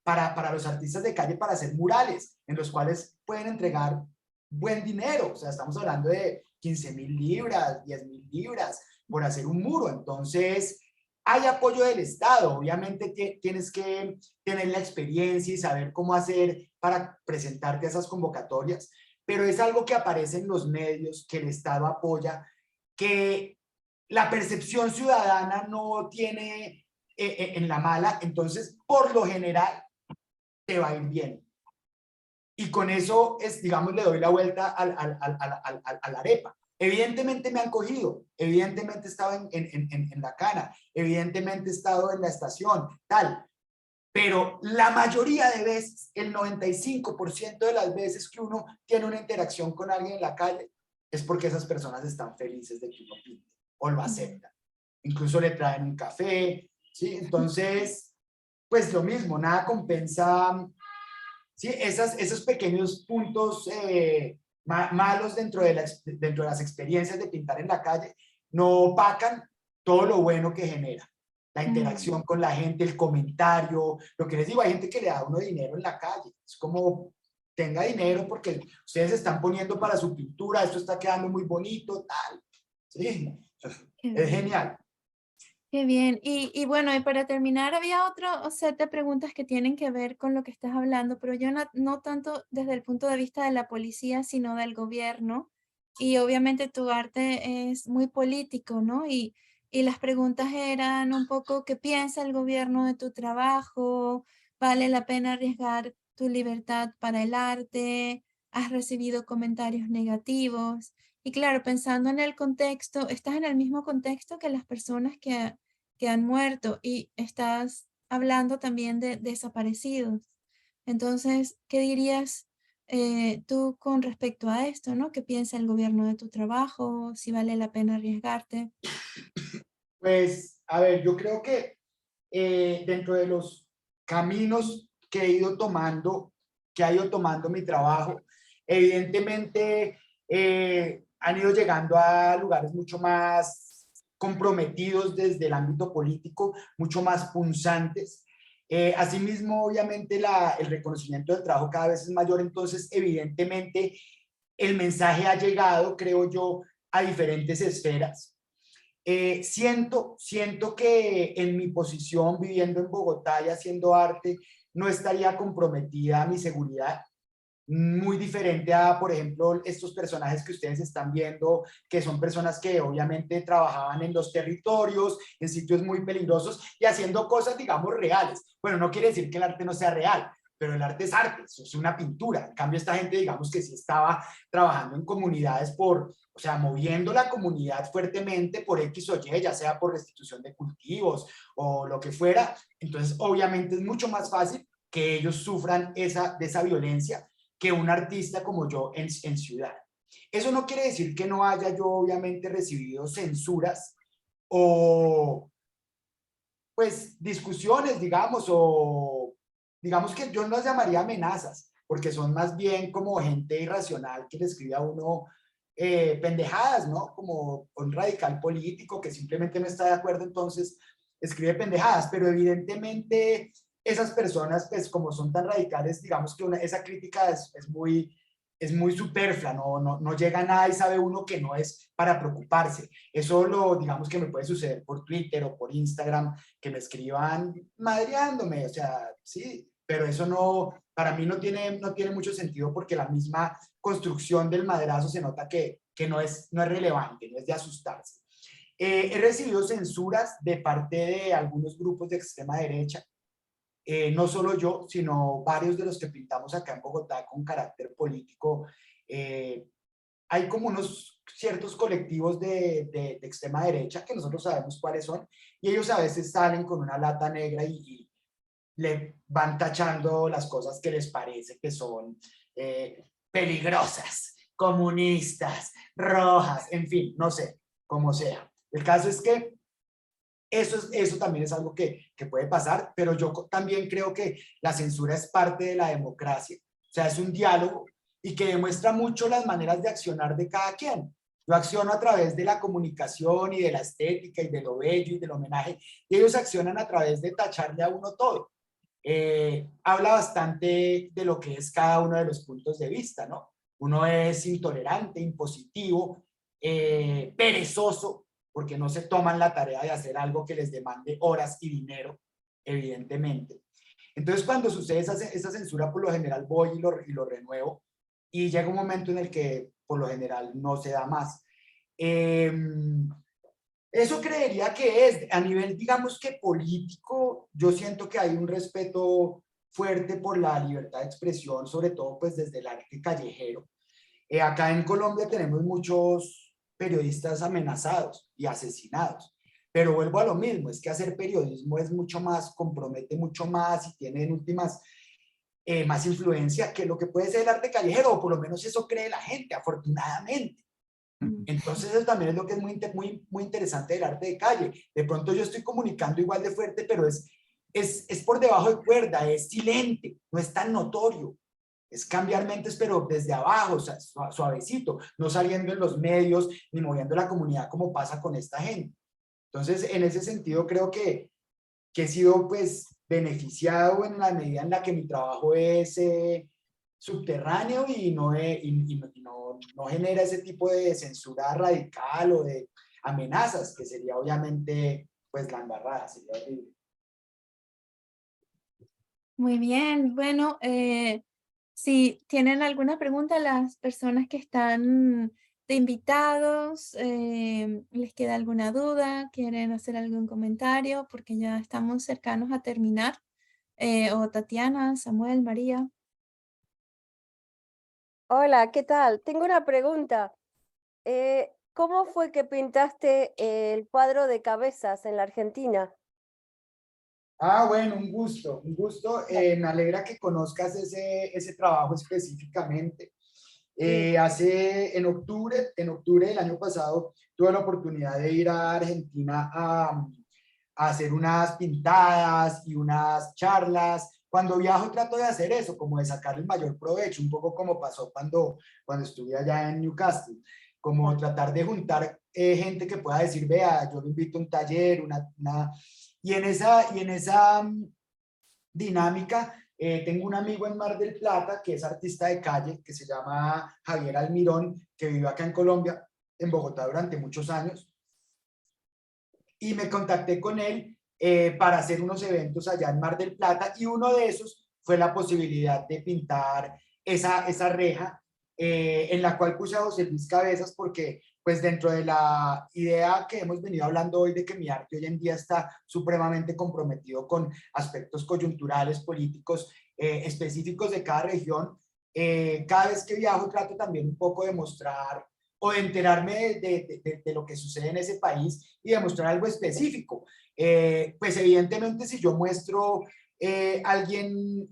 para los artistas de calle para hacer murales, en los cuales pueden entregar buen dinero. O sea, estamos hablando de 15.000 libras, 10.000 libras por hacer un muro. Entonces, hay apoyo del Estado. Obviamente tienes que tener la experiencia y saber cómo hacer para presentarte a esas convocatorias, pero es algo que aparece en los medios, que el Estado apoya, que la percepción ciudadana no tiene en la mala. Entonces, por lo general, te va a ir bien. Y con eso, digamos, le doy la vuelta a la arepa. Evidentemente me han cogido, evidentemente he estado en la cana, evidentemente he estado en la estación, tal. Pero la mayoría de veces, el 95% de las veces que uno tiene una interacción con alguien en la calle, es porque esas personas están felices de que uno pinte o lo aceptan. Incluso le traen un café, ¿sí? Entonces, pues lo mismo, nada compensa, ¿sí? Esos pequeños puntos malos dentro de las experiencias de pintar en la calle no opacan todo lo bueno que genera. La interacción con la gente, el comentario, lo que les digo, hay gente que le da a uno dinero en la calle. Es como, tenga dinero porque ustedes se están poniendo para su pintura, esto está quedando muy bonito, tal. Sí, es genial. Qué bien. Y bueno, y para terminar, había otro set de preguntas que tienen que ver con lo que estás hablando, pero yo no tanto desde el punto de vista de la policía, sino del gobierno. Y obviamente tu arte es muy político, ¿no? Y las preguntas eran un poco, ¿qué piensa el gobierno de tu trabajo? ¿Vale la pena arriesgar tu libertad para el arte? ¿Has recibido comentarios negativos? Y claro, pensando en el contexto, estás en el mismo contexto que las personas que han muerto y estás hablando también de desaparecidos. Entonces, ¿qué dirías tú con respecto a esto, ¿no? ¿Qué piensa el gobierno de tu trabajo? ¿Si vale la pena arriesgarte? Pues, a ver, yo creo que dentro de los caminos que he ido tomando, que ha ido tomando mi trabajo, evidentemente han ido llegando a lugares mucho más comprometidos desde el ámbito político, mucho más punzantes. Asimismo, obviamente, el reconocimiento del trabajo cada vez es mayor, entonces, evidentemente, el mensaje ha llegado, creo yo, a diferentes esferas. Siento que en mi posición, viviendo en Bogotá y haciendo arte, no estaría comprometida mi seguridad. muy diferente a, por ejemplo, estos personajes que ustedes están viendo, que son personas que obviamente trabajaban en los territorios, en sitios muy peligrosos y haciendo cosas, digamos, reales. Bueno, no quiere decir que el arte no sea real, pero el arte es arte, eso es una pintura. En cambio, esta gente, digamos que sí estaba trabajando en comunidades o sea, moviendo la comunidad fuertemente por X o Y, ya sea por restitución de cultivos o lo que fuera. Entonces, obviamente es mucho más fácil que ellos sufran de esa violencia que un artista como yo en ciudad. Eso no quiere decir que no haya yo obviamente recibido censuras o pues discusiones, digamos, o digamos que yo no las llamaría amenazas, porque son más bien como gente irracional que le escribe a uno pendejadas, ¿no? Como un radical político que simplemente no está de acuerdo, entonces escribe pendejadas, pero evidentemente esas personas, pues como son tan radicales, digamos que esa crítica es muy superflua, no llega a nada y sabe uno que no es para preocuparse. Eso digamos que me puede suceder por Twitter o por Instagram, que me escriban madreándome, o sea, sí, pero eso no, para mí no tiene mucho sentido porque la misma construcción del madrazo se nota que no es relevante, no es de asustarse. He recibido censuras de parte de algunos grupos de extrema derecha, no solo yo, sino varios de los que pintamos acá en Bogotá con carácter político. Hay como unos ciertos colectivos de extrema derecha que nosotros sabemos cuáles son, y ellos a veces salen con una lata negra y le van tachando las cosas que les parece que son peligrosas, comunistas, rojas, en fin, no sé, como sea. El caso es que eso también es algo que puede pasar, pero yo también creo que la censura es parte de la democracia, o sea, es un diálogo y que demuestra mucho las maneras de accionar de cada quien. Yo acciono a través de la comunicación y de la estética y de lo bello y del homenaje, y ellos accionan a través de tacharle a uno todo. Habla bastante de lo que es cada uno de los puntos de vista, ¿no? Uno es intolerante, impositivo, perezoso, porque no se toman la tarea de hacer algo que les demande horas y dinero, evidentemente. Entonces, cuando sucede esa censura, por lo general voy y lo renuevo, y llega un momento en el que, por lo general, no se da más. Eso creería que es, a nivel, digamos que político, yo siento que hay un respeto fuerte por la libertad de expresión, sobre todo pues desde el arte callejero. Acá en Colombia tenemos muchos periodistas amenazados y asesinados, pero vuelvo a lo mismo, es que hacer periodismo es mucho más, compromete mucho más y tiene en últimas más influencia que lo que puede ser el arte callejero, o por lo menos eso cree la gente, afortunadamente. Entonces eso también es lo que es muy interesante del arte de calle. De pronto yo estoy comunicando igual de fuerte, pero es por debajo de cuerda, es silente, no es tan notorio. Es cambiar mentes, pero desde abajo, o sea, suavecito, no saliendo en los medios ni moviendo la comunidad como pasa con esta gente. Entonces, en ese sentido, creo que he sido pues beneficiado en la medida en la que mi trabajo es subterráneo y no genera ese tipo de censura radical o de amenazas, que sería obviamente pues la embarrada, sería horrible. Muy bien, bueno, si tienen alguna pregunta, las personas que están de invitados, les queda alguna duda, quieren hacer algún comentario, porque ya estamos cercanos a terminar. O Tatiana, Samuel, María. Hola, ¿qué tal? Tengo una pregunta. ¿Cómo fue que pintaste el cuadro de cabezas en la Argentina? Bueno, un gusto, un gusto. Me alegra que conozcas ese trabajo específicamente. Sí. En octubre del año pasado, tuve la oportunidad de ir a Argentina a hacer unas pintadas y unas charlas. Cuando viajo trato de hacer eso, como de sacar el mayor provecho, un poco como pasó cuando estuve allá en Newcastle, como tratar de juntar gente que pueda decir, vea, yo lo invito a un taller, y en esa dinámica. Tengo un amigo en Mar del Plata que es artista de calle, que se llama Javier Almirón, que vive acá en Colombia, en Bogotá durante muchos años, y me contacté con él para hacer unos eventos allá en Mar del Plata, y uno de esos fue la posibilidad de pintar esa reja, en la cual puse a José Luis Cabezas porque pues dentro de la idea que hemos venido hablando hoy de que mi arte hoy en día está supremamente comprometido con aspectos coyunturales, políticos, específicos de cada región, cada vez que viajo trato también un poco de mostrar o de enterarme de lo que sucede en ese país y de mostrar algo específico. Pues evidentemente si yo muestro alguien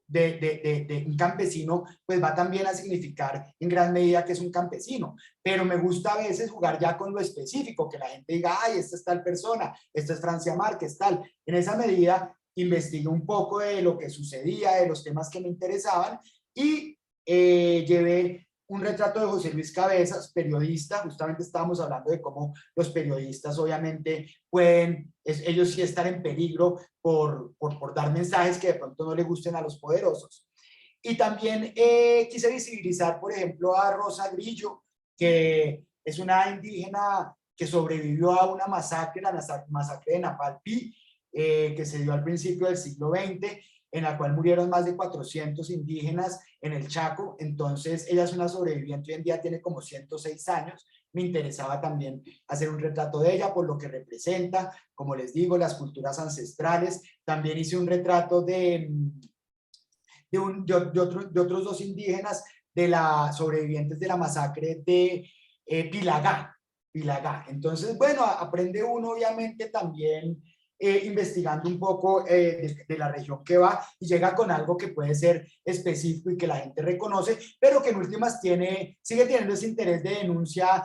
de un campesino, pues va también a significar en gran medida que es un campesino, pero me gusta a veces jugar ya con lo específico, que la gente diga, ay, esta es tal persona, esta es Francia Márquez, tal. En esa medida investigué un poco de lo que sucedía, de los temas que me interesaban y llevé un retrato de José Luis Cabezas, periodista. Justamente estábamos hablando de cómo los periodistas obviamente pueden, ellos sí estar en peligro por dar mensajes que de pronto no le gusten a los poderosos. Y también quise visibilizar, por ejemplo, a Rosa Grillo, que es una indígena que sobrevivió a una masacre, la masacre de Napalpí, que se dio al principio del siglo XX, en la cual murieron más de 400 indígenas en el Chaco. Entonces ella es una sobreviviente, hoy en día tiene como 106 años. Me interesaba también hacer un retrato de ella por lo que representa, como les digo, las culturas ancestrales. También hice un retrato de otros dos indígenas sobrevivientes de la masacre de Pilagá. Entonces, bueno, aprende uno obviamente también investigando un poco de la región que va y llega con algo que puede ser específico y que la gente reconoce, pero que en últimas sigue teniendo ese interés de denuncia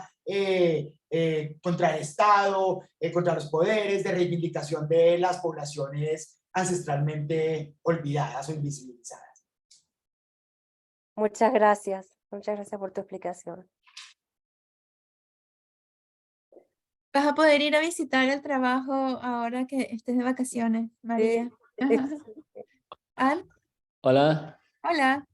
contra el Estado, contra los poderes, de reivindicación de las poblaciones ancestralmente olvidadas o invisibilizadas. Muchas gracias por tu explicación. Vas a poder ir a visitar el trabajo ahora que estés de vacaciones, María. Al, Hola, hola.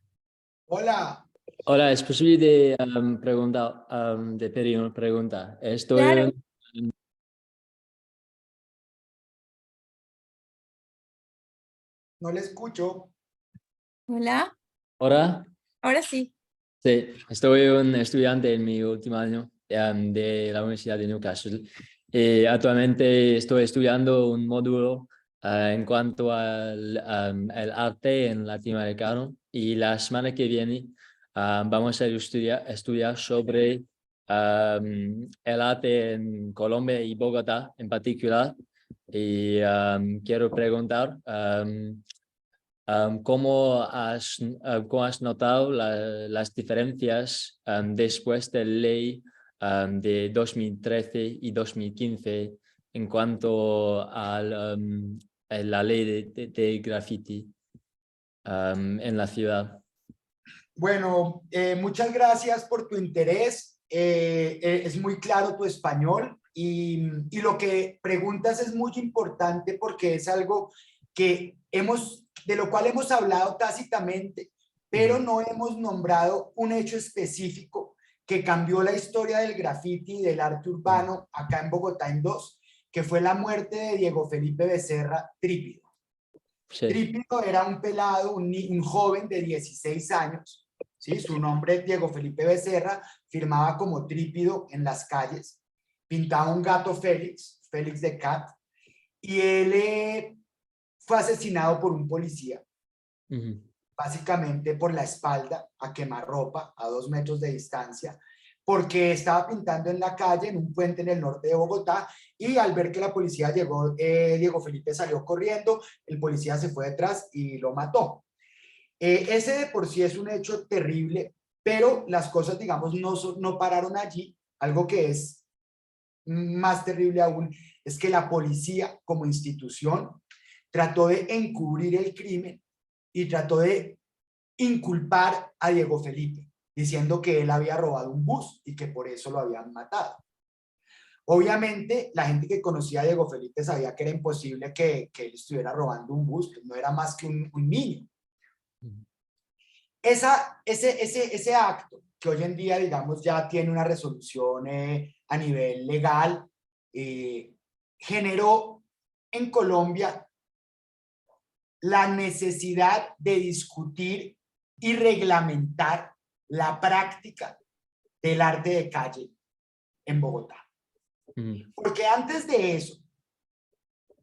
Hola. hola, ¿es posible de preguntar, de pedir una pregunta? Claro. No le escucho. Hola. Hola, Ahora sí. sí, estoy un estudiante en mi último año de la Universidad de Newcastle y actualmente estoy estudiando un módulo en cuanto al el arte en latinoamericano y la semana que viene vamos a estudiar sobre el arte en Colombia y Bogotá en particular y quiero preguntar ¿cómo has notado las diferencias después de la ley de 2013 y 2015 en cuanto a la ley de graffiti en la ciudad? Bueno, muchas gracias por tu interés. Es muy claro tu español y lo que preguntas es muy importante porque es algo de lo cual hemos hablado tácitamente, pero no hemos nombrado un hecho específico que cambió la historia del graffiti y del arte urbano acá en Bogotá en dos, que fue la muerte de Diego Felipe Becerra Trípido. Sí. Trípido era un pelado, un joven de 16 años, ¿sí? Su nombre es Diego Felipe Becerra, firmaba como Trípido en las calles, pintaba un gato Félix de Cat, y él fue asesinado por un policía, básicamente por la espalda, a quemarropa, a 2 metros de distancia, porque estaba pintando en la calle, en un puente en el norte de Bogotá, y al ver que la policía llegó, Diego Felipe salió corriendo, el policía se fue detrás y lo mató. Ese de por sí es un hecho terrible, pero las cosas, digamos, no pararon allí. Algo que es más terrible aún es que la policía como institución trató de encubrir el crimen y trató de inculpar a Diego Felipe, diciendo que él había robado un bus y que por eso lo habían matado. Obviamente, la gente que conocía a Diego Felipe sabía que era imposible que él estuviera robando un bus, que no era más que un niño. Ese acto, que hoy en día, digamos, ya tiene una resolución a nivel legal, generó en Colombia la necesidad de discutir y reglamentar la práctica del arte de calle en Bogotá. Porque antes de eso,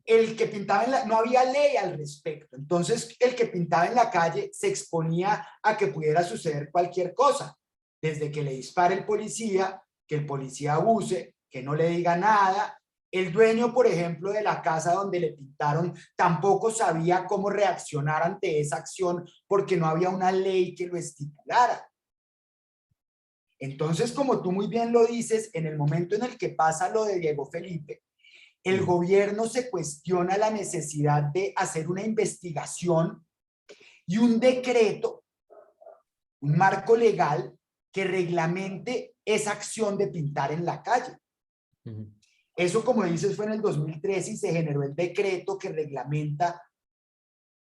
el que pintaba no había ley al respecto. Entonces, el que pintaba en la calle se exponía a que pudiera suceder cualquier cosa, desde que le dispare el policía, que el policía abuse, que no le diga nada. El dueño, por ejemplo, de la casa donde le pintaron, tampoco sabía cómo reaccionar ante esa acción porque no había una ley que lo estipulara. Entonces, como tú muy bien lo dices, en el momento en el que pasa lo de Diego Felipe, el gobierno se cuestiona la necesidad de hacer una investigación y un decreto, un marco legal que reglamente esa acción de pintar en la calle. Eso, como dices, fue en el 2013 y se generó el decreto que reglamenta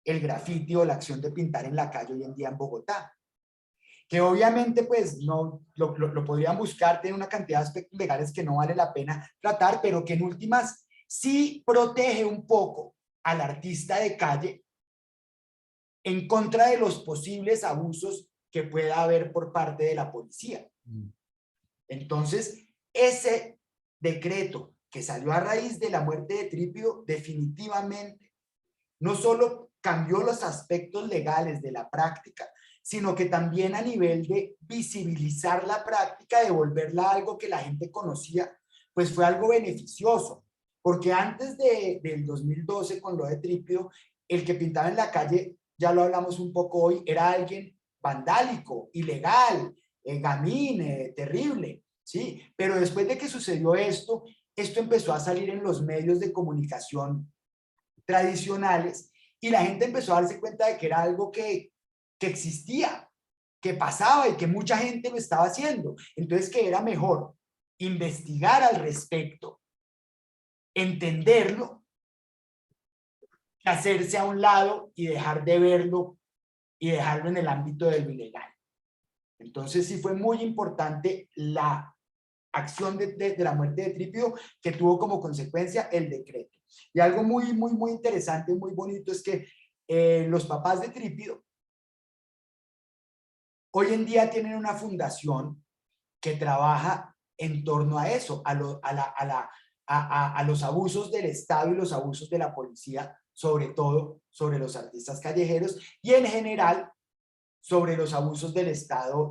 el grafiti o la acción de pintar en la calle hoy en día en Bogotá. Que obviamente pues no lo podrían buscar, tiene una cantidad de aspectos legales que no vale la pena tratar, pero que en últimas sí protege un poco al artista de calle en contra de los posibles abusos que pueda haber por parte de la policía. Entonces, ese decreto que salió a raíz de la muerte de Trípido definitivamente no solo cambió los aspectos legales de la práctica, sino que también a nivel de visibilizar la práctica, de volverla algo que la gente conocía, pues fue algo beneficioso. Porque antes del 2012, con lo de Trípido, el que pintaba en la calle, ya lo hablamos un poco hoy, era alguien vandálico, ilegal, gamín, terrible, ¿sí? Pero después de que sucedió esto empezó a salir en los medios de comunicación tradicionales y la gente empezó a darse cuenta de que era algo que existía, que pasaba y que mucha gente lo estaba haciendo. Entonces, que era mejor investigar al respecto, entenderlo, que hacerse a un lado y dejar de verlo y dejarlo en el ámbito de lo ilegal. Entonces, sí fue muy importante la acción de la muerte de Trípido, que tuvo como consecuencia el decreto. Y algo muy, muy, muy interesante, muy bonito, es que los papás de Trípido hoy en día tienen una fundación que trabaja en torno a eso, a los abusos del Estado y los abusos de la policía, sobre todo sobre los artistas callejeros y en general sobre los abusos del Estado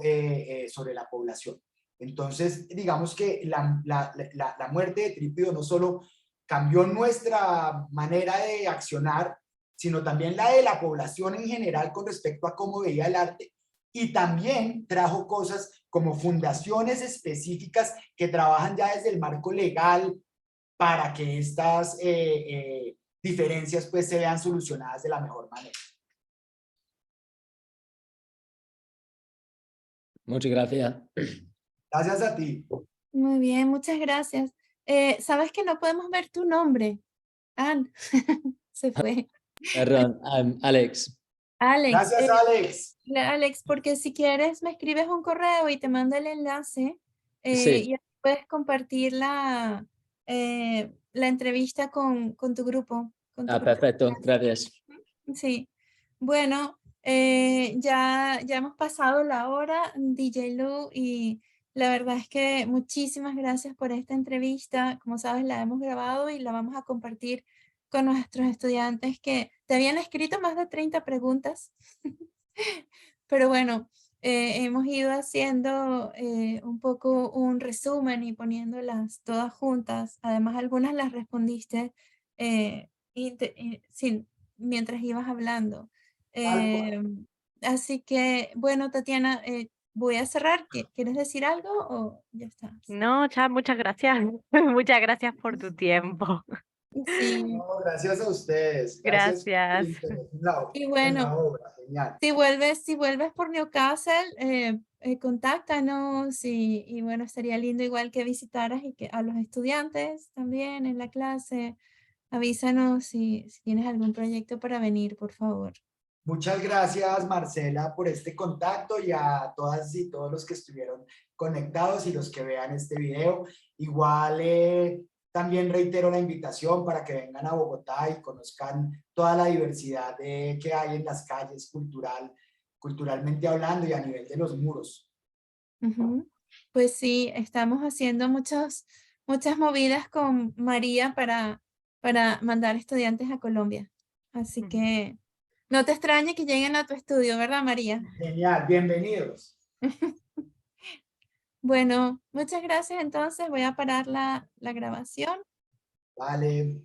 sobre la población. Entonces, digamos que la muerte de Trípido no solo cambió nuestra manera de accionar, sino también la de la población en general con respecto a cómo veía el arte, y también trajo cosas como fundaciones específicas que trabajan ya desde el marco legal para que estas diferencias pues se vean solucionadas de la mejor manera. Muchas gracias. Gracias a ti. Muy bien, muchas gracias. ¿Sabes que no podemos ver tu nombre? Ann, se fue. Perdón, Alex. Alex, Gracias, Alex. Alex, porque si quieres me escribes un correo y te mando el enlace Sí. y así puedes compartir la entrevista con tu grupo. Perfecto, gracias. Sí, bueno, ya hemos pasado la hora, DJ Lu, y la verdad es que muchísimas gracias por esta entrevista. Como sabes, la hemos grabado y la vamos a compartir con nuestros estudiantes que te habían escrito más de 30 preguntas. Pero bueno, hemos ido haciendo un poco un resumen y poniéndolas todas juntas. Además, algunas las respondiste mientras ibas hablando. Así que, bueno, Tatiana, voy a cerrar. ¿Quieres decir algo o ya está? No, Chad, muchas gracias. Muchas gracias por tu tiempo. Sí, No, gracias a ustedes. Gracias por el Gracias. interés y en bueno. la obra. Genial. Si vuelves por Newcastle, contáctanos y bueno, estaría lindo igual que visitaras y que a los estudiantes también en la clase, avísanos si tienes algún proyecto para venir, por favor. Muchas gracias, Marcela, por este contacto y a todas y todos los que estuvieron conectados y los que vean este video. Igual también reitero la invitación para que vengan a Bogotá y conozcan toda la diversidad que hay en las calles cultural culturalmente hablando y a nivel de los muros. Ujú. Pues sí, estamos haciendo muchas movidas con María para mandar estudiantes a Colombia. Así Ujú. que no te extrañe que lleguen a tu estudio, ¿verdad, María? Genial, bienvenidos. Bueno, muchas gracias entonces. Voy a parar la grabación. Vale.